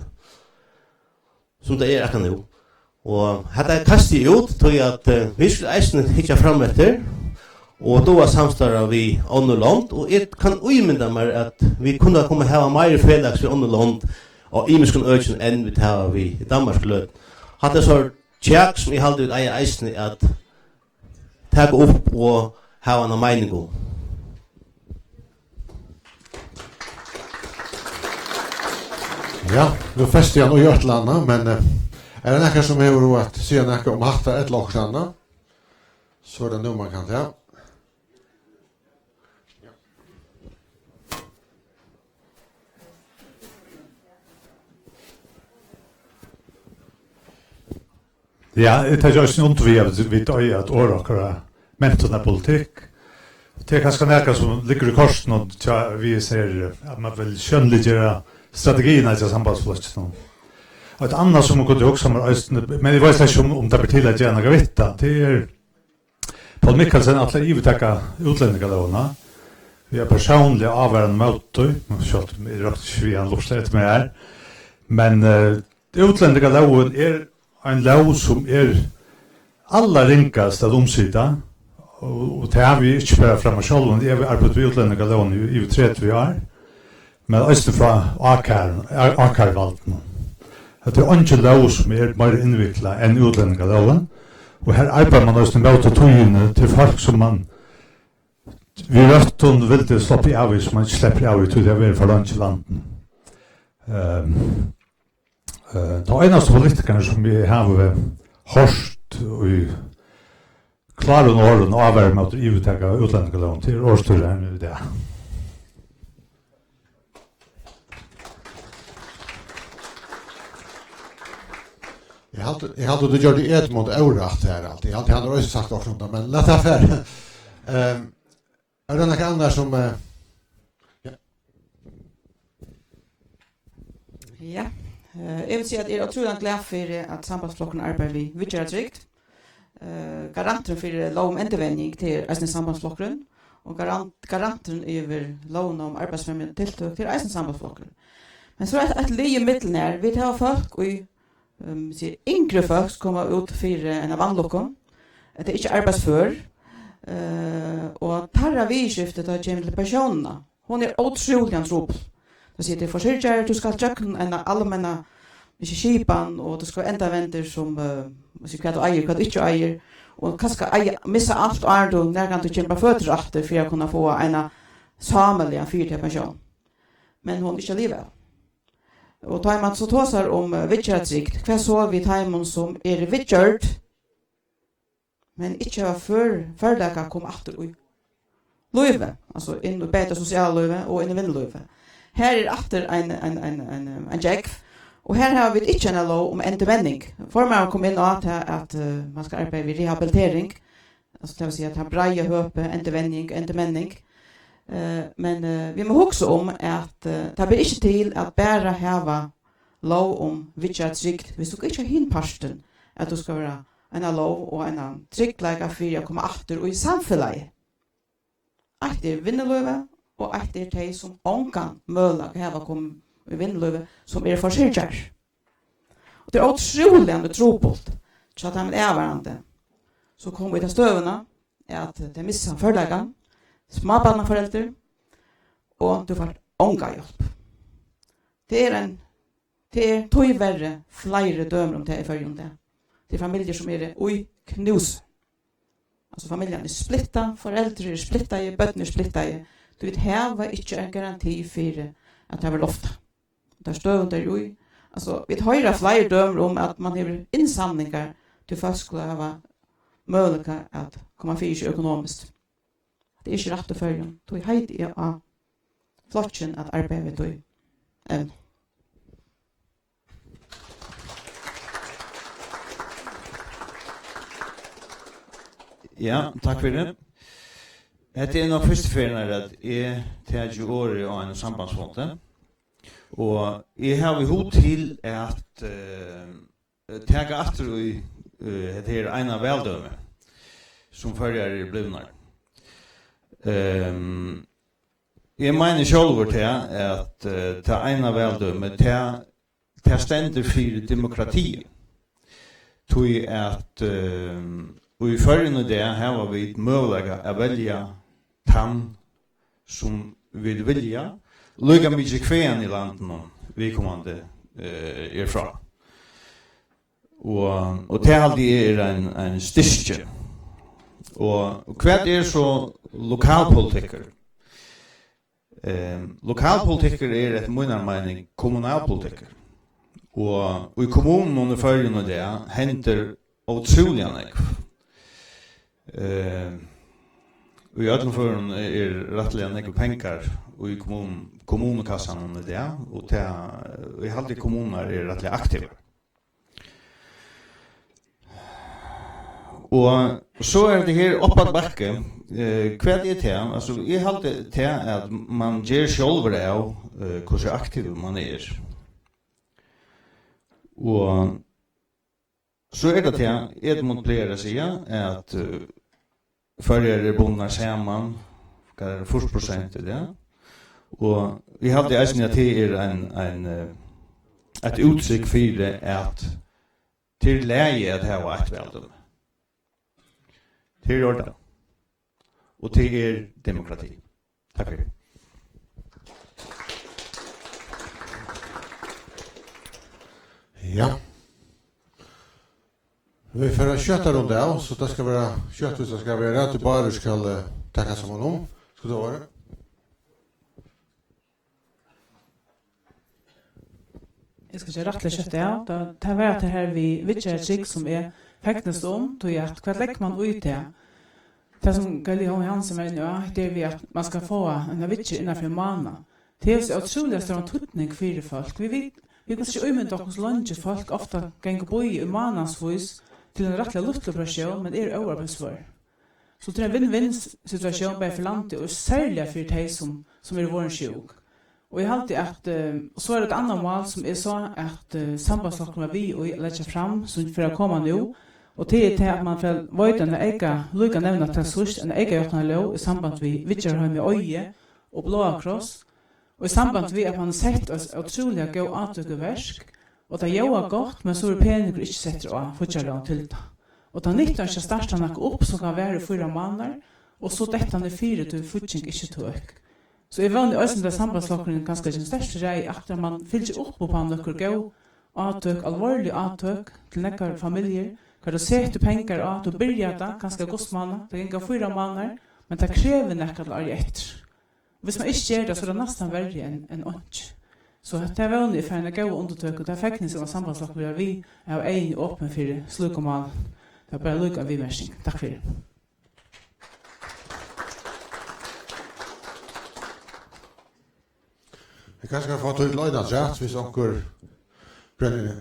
som det akkurat nå. Og hadde jeg kastet ut, tog jeg at vi skulle eisen hitja fram etter, og då samstarrar vi andre land, og jeg kan uimynda meg at vi kunne komme hava meir fredags ved andre land, og imiskun øyken enn vi hava vi i Danmark lød. Hatt det så tjekk som jeg halde ut eier eisne at ta opp og hava en meining om. Ja, nu fester jeg noe i Ørtlanda, men det nekka som hever ro at sier nekka om hatta et loksanna, så det nu man kan ta. Ja, det er jo ikke noe vi tar at året mentona politikk. Det er ganske nærkere som ligger i korsen, og vi ser at man vil skjønnliggjøre strategien av sambandsfløkken. Og et annet som man kunne også men jeg vet ikke om det blir til at gjerne gavita, det er Paul Mikkelsen at jeg vil takke utlendingelovene. Vi har personlig avværende møte, selv om jeg røkte ikke vi han lortet etter meg her, men utlendingeloven en lov som alla ringast at omsida, og det har vi ikke bare fremme selv, men det har vi arbeidet ved utlendingeloven i 30 år, men også fra Akarvalden. Det er ikke lov som mer innviklet enn utlendingeloven, og her arbeider man også med togene til folk som man vi røtten vil det stoppe av hvis man ikke slipper av til det å være for langt i landen. De eneste politikerne som vi har hørt og klare åren og avvære med å uttake utlendingeloven til årsstyret her nu det. Jeg hadde du gjør det Edmund Auracht her alltid. Jeg hadde også sagt også om det, men la ta færre. Det noe andre som... Ja, jeg vil si at jeg er utrolig glad for at sambandsflokken arbeider vi videre trygt. Garanten for lov om endevending til eisen sambandsflokken, og garanten over loven om arbeidsfremmende tiltak til eisen sambandsflokken. Men så et lige middelen her, vi tar folk og yngre folk som kommer ut for en av vannlokken. Det er ikke arbeidsfør. Og tarra vi skiftet av kjem til personerna. Hon er utrolig antropp. Det sier til forsyrkjær, du skal tjøkken en allmänna ikke skipan, og det skal være enda venter som hva du eier, hva du ikke eier, og kanskje missa alt og er du når du kjemper føtter etter for å kunne få en samelig fyrtid pensjon. Men hon ikke livet. Og tar man så tåsar om vidtjæretsrikt, hva så vi tar man som vidtjært, men ikke var førdaga kom atter ui løyve, altså inn i bedre sosialløyve og inn i vindløyve. Her atter en jekv, og her har vi ikke en lov om endevending. Formaren kom inn at man skal arbeide ved rehabilitering, altså det vil si at han breie høpe, endevending. Men vi må huske om at det blir ikke til at bare hava lov om vidtjæretsrikt, hvis du ikke har hinparsten, at du skal være en lov og en tryggleika for å komme atter og i samfunnet. Etter vinnerløyve, og etter de som ångan møla hava kom i vinnerløyve, som forsyrkjær. Og det utrolig enn trobult, så at de er hverandre. Så kom vi til støvene, at de misser forleggen, småbarneforeldre, og du får ånga hjelp. Det er tog verre flere dømer om det i førgen det. Det er familjer som ui knus. Altså familjen er splittet, foreldre er splittet, bøtten er splittet. Du vet, her var ikke en garanti for at det var lofta. Det er støvende der ui. Altså, vi høyre flere dømer om at man har innsamlinger til folk skulle ha mulighet at komme fyrt økonomisk. Det er ikke rett å følge. Du er heit i av flottjen at arbeide ved du evne. Ja, takk for det. Det er nok første ferien at jeg tar jo året av en sambandsfonte. Og jeg har vi hod til at ta atter i det er en av veldømme som følger i blivnar. Jeg mener selv til at ta en av veldømme ta stender for demokrati. Tog at og i førende det her var vi mulig å velge tann som vi vilja, lukka mykje kvean i landet vi kommande fra. Og det alltid en styrke. Og hva så lokalpolitiker? Lokalpolitiker et munarmening kommunalpolitiker. Og i kommunen under førende det henter utrolig nekv. Og i ödlenføren rettelig nekve penger og i kommunekassan under det, og i halvdige kommuner rettelig aktive. Og så det her oppad bakke, hva det til? Altså, jeg halvdige til at man gjør selv av hvordan aktiv man Og så det til, Edmund pleier å si at fører bondar saman, hva 40% i det. Og vi hadde eisen at det et utsikt for det at til leie at det var et veldom. Til ordet. Og til demokrati. Takk for det. Ja. Vi får kjøtta rundt det av, så det skal være kjøtt hvis det skal være at du bare skal takke sammen om. Skal du være? Jeg skal ikke rettelig kjøtta av. Det er vært det her vi vittjer et skikk som feknest om, tog at hva legger man ut til? Det som Galli Holm Hansen mener, det er at man skal få en vittjer innenfor måned. Det er så utrolig stor tutning for folk. Vi kan ikke umynda oss lunge folk ofte ganger bo i månedsvis til en rettelig luftoperasjon, men det overarbeidsfor. Så det er en vinn-vinn-situasjon bare for landet, og særlig for de som våren sjuk. Og jeg halte at, så det et annet mål som jeg sa at sambandslokken var vi og legger fram, som for å komme nå, og til at man får vøyde en lukka nevna til sørst, en ega gjøtna lov i samband vi Vittjarheim i Øye og Blåa Kross, og i samband vi at man har sett oss utrolig gå avtøkkeversk, og det gjør godt, men så peninger ikke setter å fortsatt til det. Og da nytter ikke starter noe opp som kan være 4 måneder, og så dette er 4 til fortsatt ikke tøk. Så jeg vanlig også det sambandslokkeren ganske største rei, at man fyller ikke opp på noe gå avtøk, alvorlig avtøk til nekkar familjer, hva du setter penger av, du byrjar det, kanskje godsmanna, det ganger 4 måneder, men det krever nekkar til året etter. Hvis man ikke gjør det, så er det nesten verre enn ånd. Så det er vanlig for en gode undertøk, og det er fekning av sambandslokker, vi er enig åpen for sluk og mal. Det er bare lukk av vimersing. Takk for det. Jeg kanskje kan få til løgnet rett hvis onker brenner det.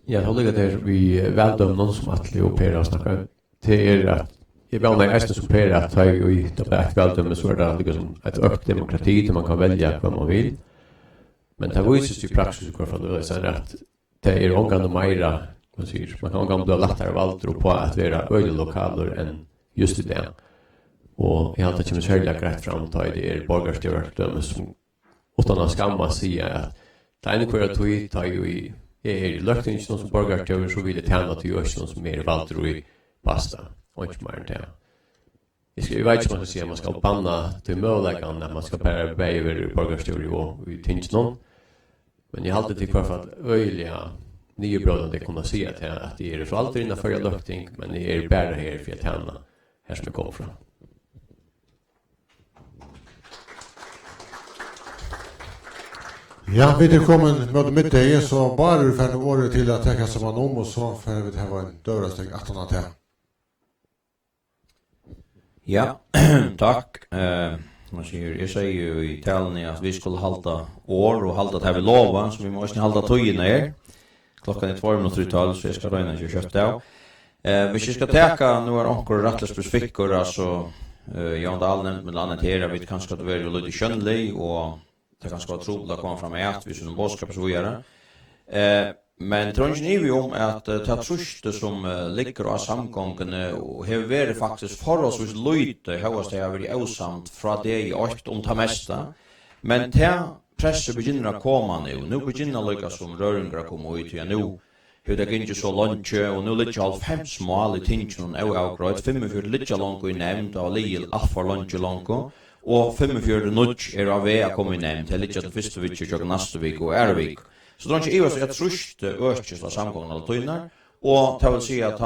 Ja, det ligger der vi veldom noen som atli og Per har snakket til at jeg vil meg eisen som Per at jeg i det er et veldom så er det liksom et økt demokrati til man kan velge hva man vil. Men det vises i praksis hvorfor det er at det er omgående meira, man kan omgående bli lettere valgtro på at vi er øyne lokaler enn just i det. Og jeg har ikke kommet særlig greit fram til det er borgerstyrdømme som utan att skamma sig att det är några tog tar ju i löktingen som borgartöver så vill det tjäna till oss som mer valter i pasta och inte mer än det. Jag vet inte om man ska säga man ska banna till möjligheten när man ska bära över borgartöver och i tingsnån. Men jag har alltid tyckt för att öjliga nya bröden det kunna se att det är så alltid innanför lökting men det är bara här för att tjäna här som det kommer från. Ja, vi er kommet mot middag, så bare du får året til å tenke seg man om, og så får vi ha en dørresteg 18 til. Ja, takk. Jeg sier jo i talen at vi skulle halda år og halda det her vi lover, så vi må også halda tøyene her. Klokkan er 2 minutter i tal, så jeg skal røyne ikke kjøtt av. Hvis jeg skal teka, nå er onker rettelig spesifikker, altså Jan Dahl nevnt med landet her, jeg vet kanskje at det er litt kjønnelig, og det kan vara troligt att komma fram med att vi som boskap så vidare. Men tror inte vi om att ta truste som ligger av samgången och har varit faktiskt förhållsvis lite högast det har varit osamt från det i 8 om ta mesta. Men det pressen begynner att komma nu. Nu begynner lyckas som röringar komma ut igen nu. Hur det inte så långt och nu ligger all 5 smål i tingen och avgröt 45 ligger långt i nämnd och ligger allt för långt. Og 45 nudge av vei a komme i nevnt, det er litt at første vik, og neste vik og Ervik. Så det er ikke i oss at truste økjes av samgången eller tøyner, og det vil si at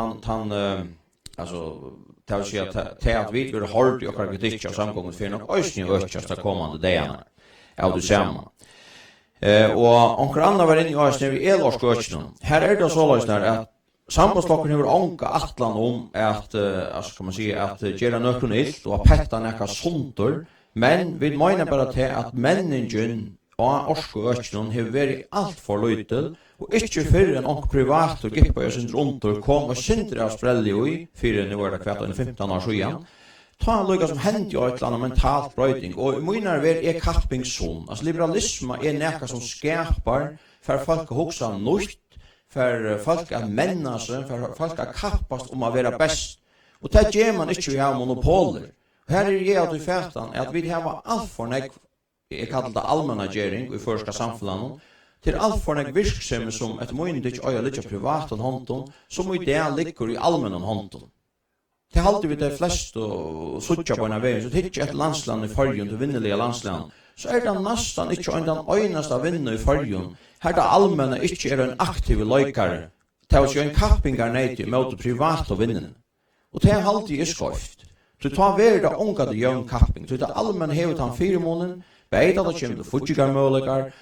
det vil si at vi vil holde og kritikk av samgången for nok øyne økjes av kommande dagene av det samme. Og onker andre var inne i øyne vi elorsk økjene. Her det så løsner at sambandslokken har ånka atlan om at kan man si at gjøre nøkken ilt og petta nekka sundur, men vi mener bare til at menningen og orsk og øknen har vært alt for løytel, og ikke fyrir en ånk privat og gippa og sin rundur kom og sindri av sprelli ui, fyrir nu det kvart 15 år siden, ta en løyga som hendt jo et eller annet mentalt brøyding, og i munar er kappingszon, altså liberalisme nekka som skapar for folk å hugsa nøyt, for folk att menna sig, för folk att kappast om att vara bäst. Och det ger man inte vi har monopoler. Här är det att i färtan att vi har allt för nek, jag kallar det allmänna gering i förska samfunnet, till allt för nek virksamma som ett myndigt och lite privat hånden, som i det ligger i allmänna hånden. Det halter vi det flest och suttja på en väg, så det är inte ett landsland i förrjun till vinneliga landsland. Så det nästan inte en den öjnaste vinna i förrjun. Här det allmänna inte är en aktiv löjkare. Det är en kappingar nej mot privata vinnen. Och det är alltid i skoft. Så tar vi det unga det gör en kapping. Så det allmänna hevet han 4 månader. Beida det kommer till futtigar möjligar.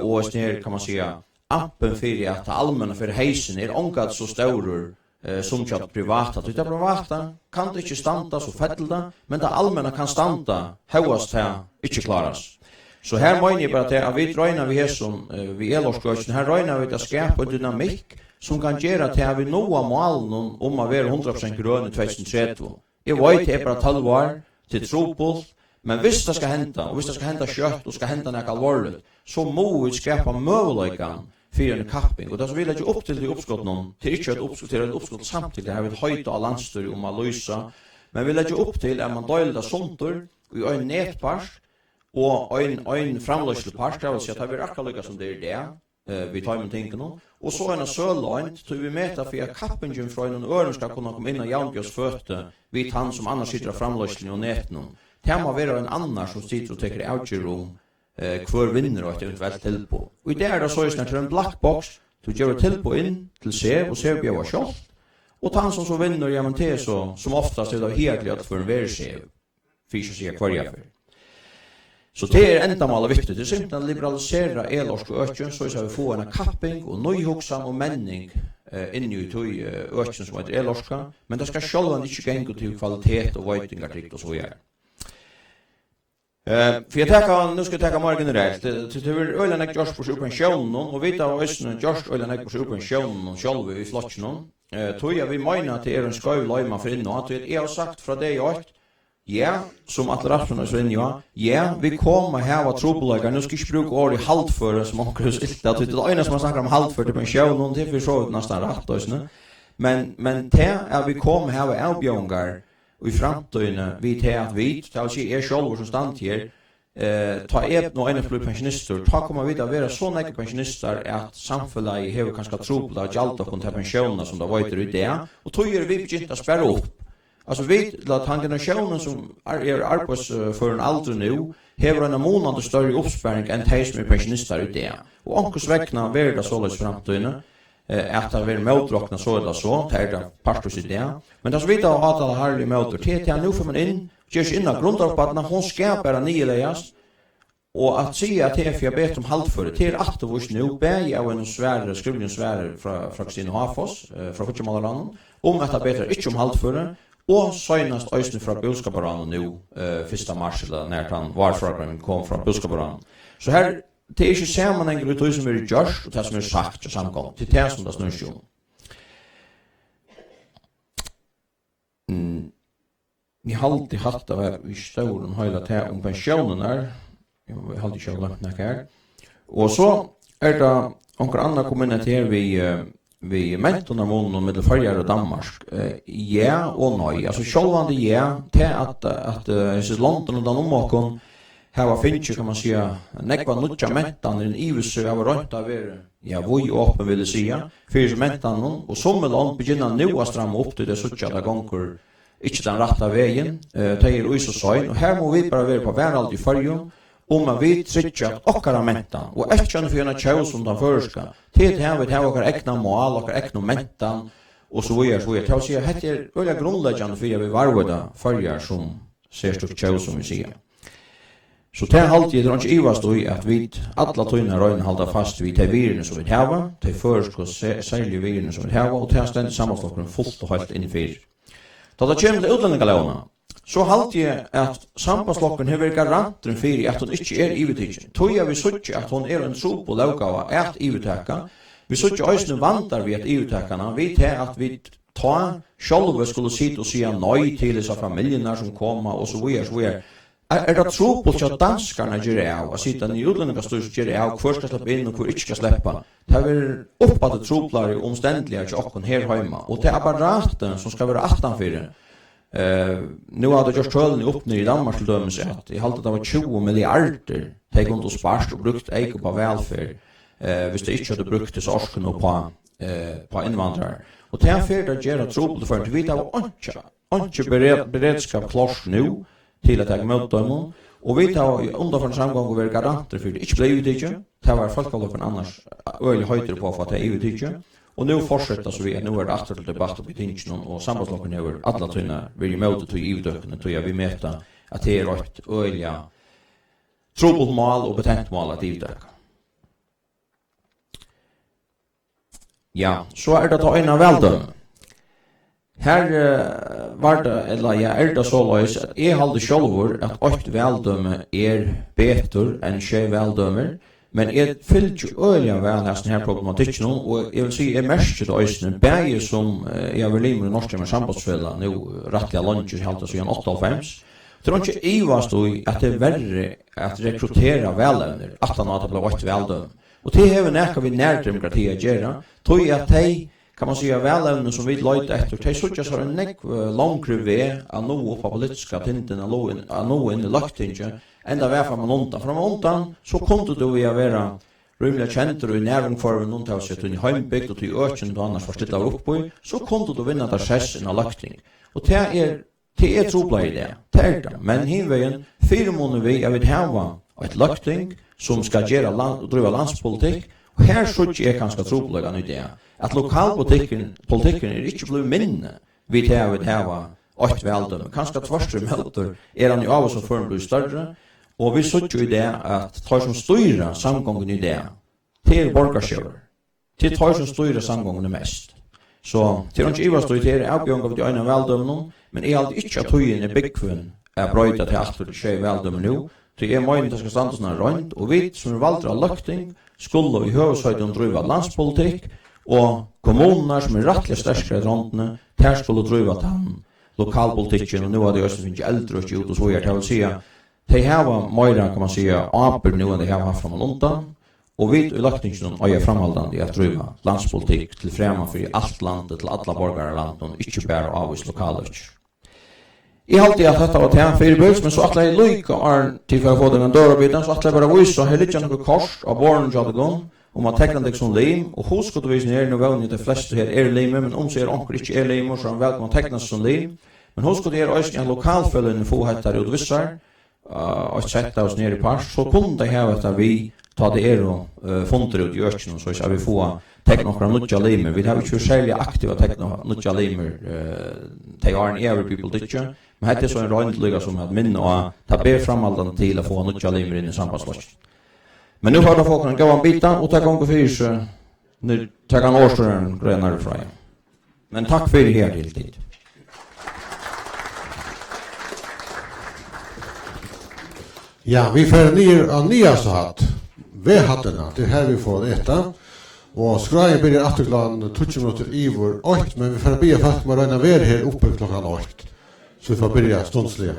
Och snär kan man säga appen för att allmänna för heisen är unga så stor som kjøtt privata. Det privata kan det ikke standa så fettelda, men det allmänna kan standa høyast her ikke klaras. Så her mener jeg bare til at vi røyner vi her som vi elorskøysen, her røyner vi til å skapa en dynamikk som kan gjøre til at vi nå av målen om å være 100% grøn i 2030. Jeg vet det er bare 12 år til trobult, men hvis det skal hente, og hvis det skal hente kjøtt og skal hente noe alvorlig, så må vi skapa møvleikene för en kapping och det så vill jag ju upp till det uppskott någon till inte ett uppskott till ett uppskott samtidigt det har vi höjt av landstyr om att lösa men vill jag ju upp till att man delar sontor och en nätpars och en framlöslepars det vill säga att vi räcker lika som det är det vi tar med tänken och så en sörline så vi mäter för att kappingen från en öron ska kunna komma in och jampjos fötter vid han som annars sitter framlöslen och näten det må vara en annan som sitter och tar outrum hver vinner og et eventuelt tilbå. Og i det det så er en black box, du gjør tilbå inn til seg, og ser bjør kjølt. Og han som så vinner, ja, men det som oftast er det helt at for en versev, fyser seg hver jeg for. Så det er enda mal viktig, det er simpelthen å liberalisere elorsk og økjen, så vi får en kapping og nøyhoksan og menning inni i tog økjen som heter elorska, men det skal sjølvan ikke gjengå til kvalitet og veitingartikt og så gjør. For nu skal jeg teka mer generelt, det er øyla nek gjørs på subvensjonen, og vi tar øyne gjørs øyla nek på subvensjonen sjølve i flottsjonen, tog jeg vi mener at det er en skøy løyma for innan, at jeg har sagt fra det og ja, som Atle Rasmussen er så inne, ja, vi kommer her av trobeleggere, nu skal jeg ikke bruke året i halvføre, som onker hos ilte, at det er det ene som snakker om halvføre til pensjonen, det er vi så ut nesten rett også, men det er vi kommer her av avbjørnger, og i fremtøyene, vi til at vi, til å si, selv som stand her, ta nå en blir pensjonister, ta kommer vi til å være så nekke pensjonister at samfunnet har kanskje trobeleggere og gjald og til pensjoner som det var i det, og tog vi begynt å sperre opp. Altså vi, at han generationen som er arbeidsføren aldri nu, hever en månad større oppsparing enn de som er pensjonister i det. Og ankers vekna ver det såleis fremtøyne, at det vil møtrakna så eller så, det er det partus i det. Men det som vi da har hatt alle herlige møter, til nu får man inn, gjørs innan grundarbeidene, hun skal bare nylegast, og at sier at det er bedt om halvføre, til at det var nu, beg av en svære, skrivlig svære fra Kristine Hafos, fra Fotjemaleranden, at det beter ikke om halvføre, og søgnast øysene fra Boskaparanen nu, 1. mars, eller når han var fra kom fra Boskaparanen. Så her, det er ikke sammenhenger ut det som er gjørs, og det som er sagt og samkommet, til det som det snur seg om. Vi har alltid hatt det i ståren høyla til om pensjonen her, vi har alltid ikke glemt nek her, og så er det onker andre kommuner vi mentorna månen med Färjar och Danmark. Ja och nej. Alltså självande ja till att i London och Danmark har finns kan man säga nekva nutja mentan i IVC av runt av ja vi öppen vill säga för mentan och som land begynner nu att stramma upp till det sådär där gånger inte den rätta vägen. Det är så så och här må vi bara vara på värld i Färjor. Man vet sikkert at okkara mentan, og ekkert for en tjau som den føreska, til her vi tar okkara ekna mål, okkara ekna mentan, og så videre, så videre. Til å si at dette er veldig grunnleggende for vi varveda farger som ser stort tjau som vi sier. Så det er alltid, det er ikke ivast i at vi, alle tøyne røyne halda fast vid de virene som vi hava, de føreska særlige virene som vi hava, og det er stendig sammenstokken fullt og helt innfyr. Da det kommer til utlendingalåna, så halte jeg at sambandslokken har vært garanten for at hun ikke er ivetidgen. Tog jeg vi suttje at hun er en tro på lovgava at ivetekka. Vi suttje øysene vandar vi at ivetekkene. Vi til at vi ta sjálve skulle sitte og sige nøy til disse familiene som kommer og så videre. Er det tro på at danskarna gjør det av? At sitte i utlendingastus gjør det av hvor skal slippe inn og hvor ikke skal slippe? Det har vært oppfattet troplare omstendelige til okken her hjemme. Og det er apparaten som skal være 18-4. Nu har det gjort tølene opp i Danmark til dømes at jeg halte det var 20 milliarder de kunne spart og brukt eik på velferd hvis de ikke hadde brukt disse orskene på innvandrere. Og det er fyrir det gjør at trobel for vi har ikke beredskap klart nå til at jeg møter dem og vi har underfor samgang og være garanter for det ikke ble utidget det var folkelokken annars øyelig høytere på for at det er utidget. Og nu fortsätter så vi nu är det efter debatt och betingning och sambandslocken över alla tunna vill möta till ivdöknen tror jag vi mäta att det är rätt öliga trubbelmål och betentmål att ivdöka. Ja, så är det då en av väldömen. Här var det, eller ja, är det så lös att jag håller självor att 8 väldöme är bättre än 7 väldömer. Men jag fyllt ju öliga väl nästan här problematiken och jag vill säga jag märker det ösnen bäge som jag vill limra norska med sambandsfälla nu rättliga lunch i halta så 8-5. Tror inte ivast då att det är värre att rekrytera välövner att han har blivit väldöm. Och det har vi näka vid närdemokrati att göra. Tror jag att det kan man säga välövner som vi lojta efter. Det är så att jag en nek långre väg att nå upp på politiska tinten att nå in i lagtingen. Enda varför man undan. Från undan så kunde du ju vara rymliga känter och i närvangformen undan sig till en heimbygd och till öken och annars förstilla upp på. Så kunde du vinna där sessen av lagting. Och det är trobla i det. Det är det. Men hinvägen, 4 månader vi, jag vet här et løgting som skal driva landspolitikk, og her sutje er kanskje tropløgan i det, at lokalpolitikken er ikke blevet minne vi til å hava 8 veldømme. Kanskje tvarstre melder er han jo av oss som føren blir større, og vi sutje i det at tar som styrer samgången i det, til borgarsjøver, til tar som styrer samgången mest. Så til han ikke ivastøy til er avbjørn av de øyne veldømmene, men jeg hadde ikke at tøyen er byggfunn er brøyta til alt for det skje veldømme nå, til jeg mener det skal stande sånn rønt, og vi som er valgt av løgting, skulle i høveshøyden driva landspolitikk, og kommuner som er rettelig sterskere i røntene, der skulle driva den lokalpolitikken, og nå er det også finnes eldre og ikke ut og så gjør, jeg vil si at de har mer, kan man si, aper nå enn de har haft fra undan, og vi i løgtingen er framholdende at driva landspolitikk til fremme for alt landet, til alle borgere i landet, og ikke bare avvis lokaler. Jeg halte at dette var til fyrbøks, men så atle jeg lykke Arn til for å få den dørarbiten, så atle jeg bare vise, her litt noe kors av båren til hadde gått, om at tekna deg som lim, og husk at du viser her, nå vel de fleste her er limer, men om så er onker ikke er limer, så er han velkommen tekna som lim. Men husk at det er også en lokalfølgende få hettar utvissar, og sett oss nere i pars, så kunne det heve etter vi ta det og funter ut i økene, så skal vi få tekna okra nutja limer. Vi har ikke særlig aktiva tekna nutja limer, de har en every people ditje, men hette er så en røyndeliga som hadde minne, og ta ber framhaldan til å få nutja limer inn i sambandslås. Men nu har det folk en gavan bita, og takk om fyrs, takk an årstøren grenar fra. Men takk for det her til tid. Ja, vi får ner av nya så hatt. Vedhattarna, det här vi får äta. Och skrägen blir atterklan 20 minuter ivor 8, men vi får be fast med röna ver här uppe klockan 8. Så vi får börja stundsliga.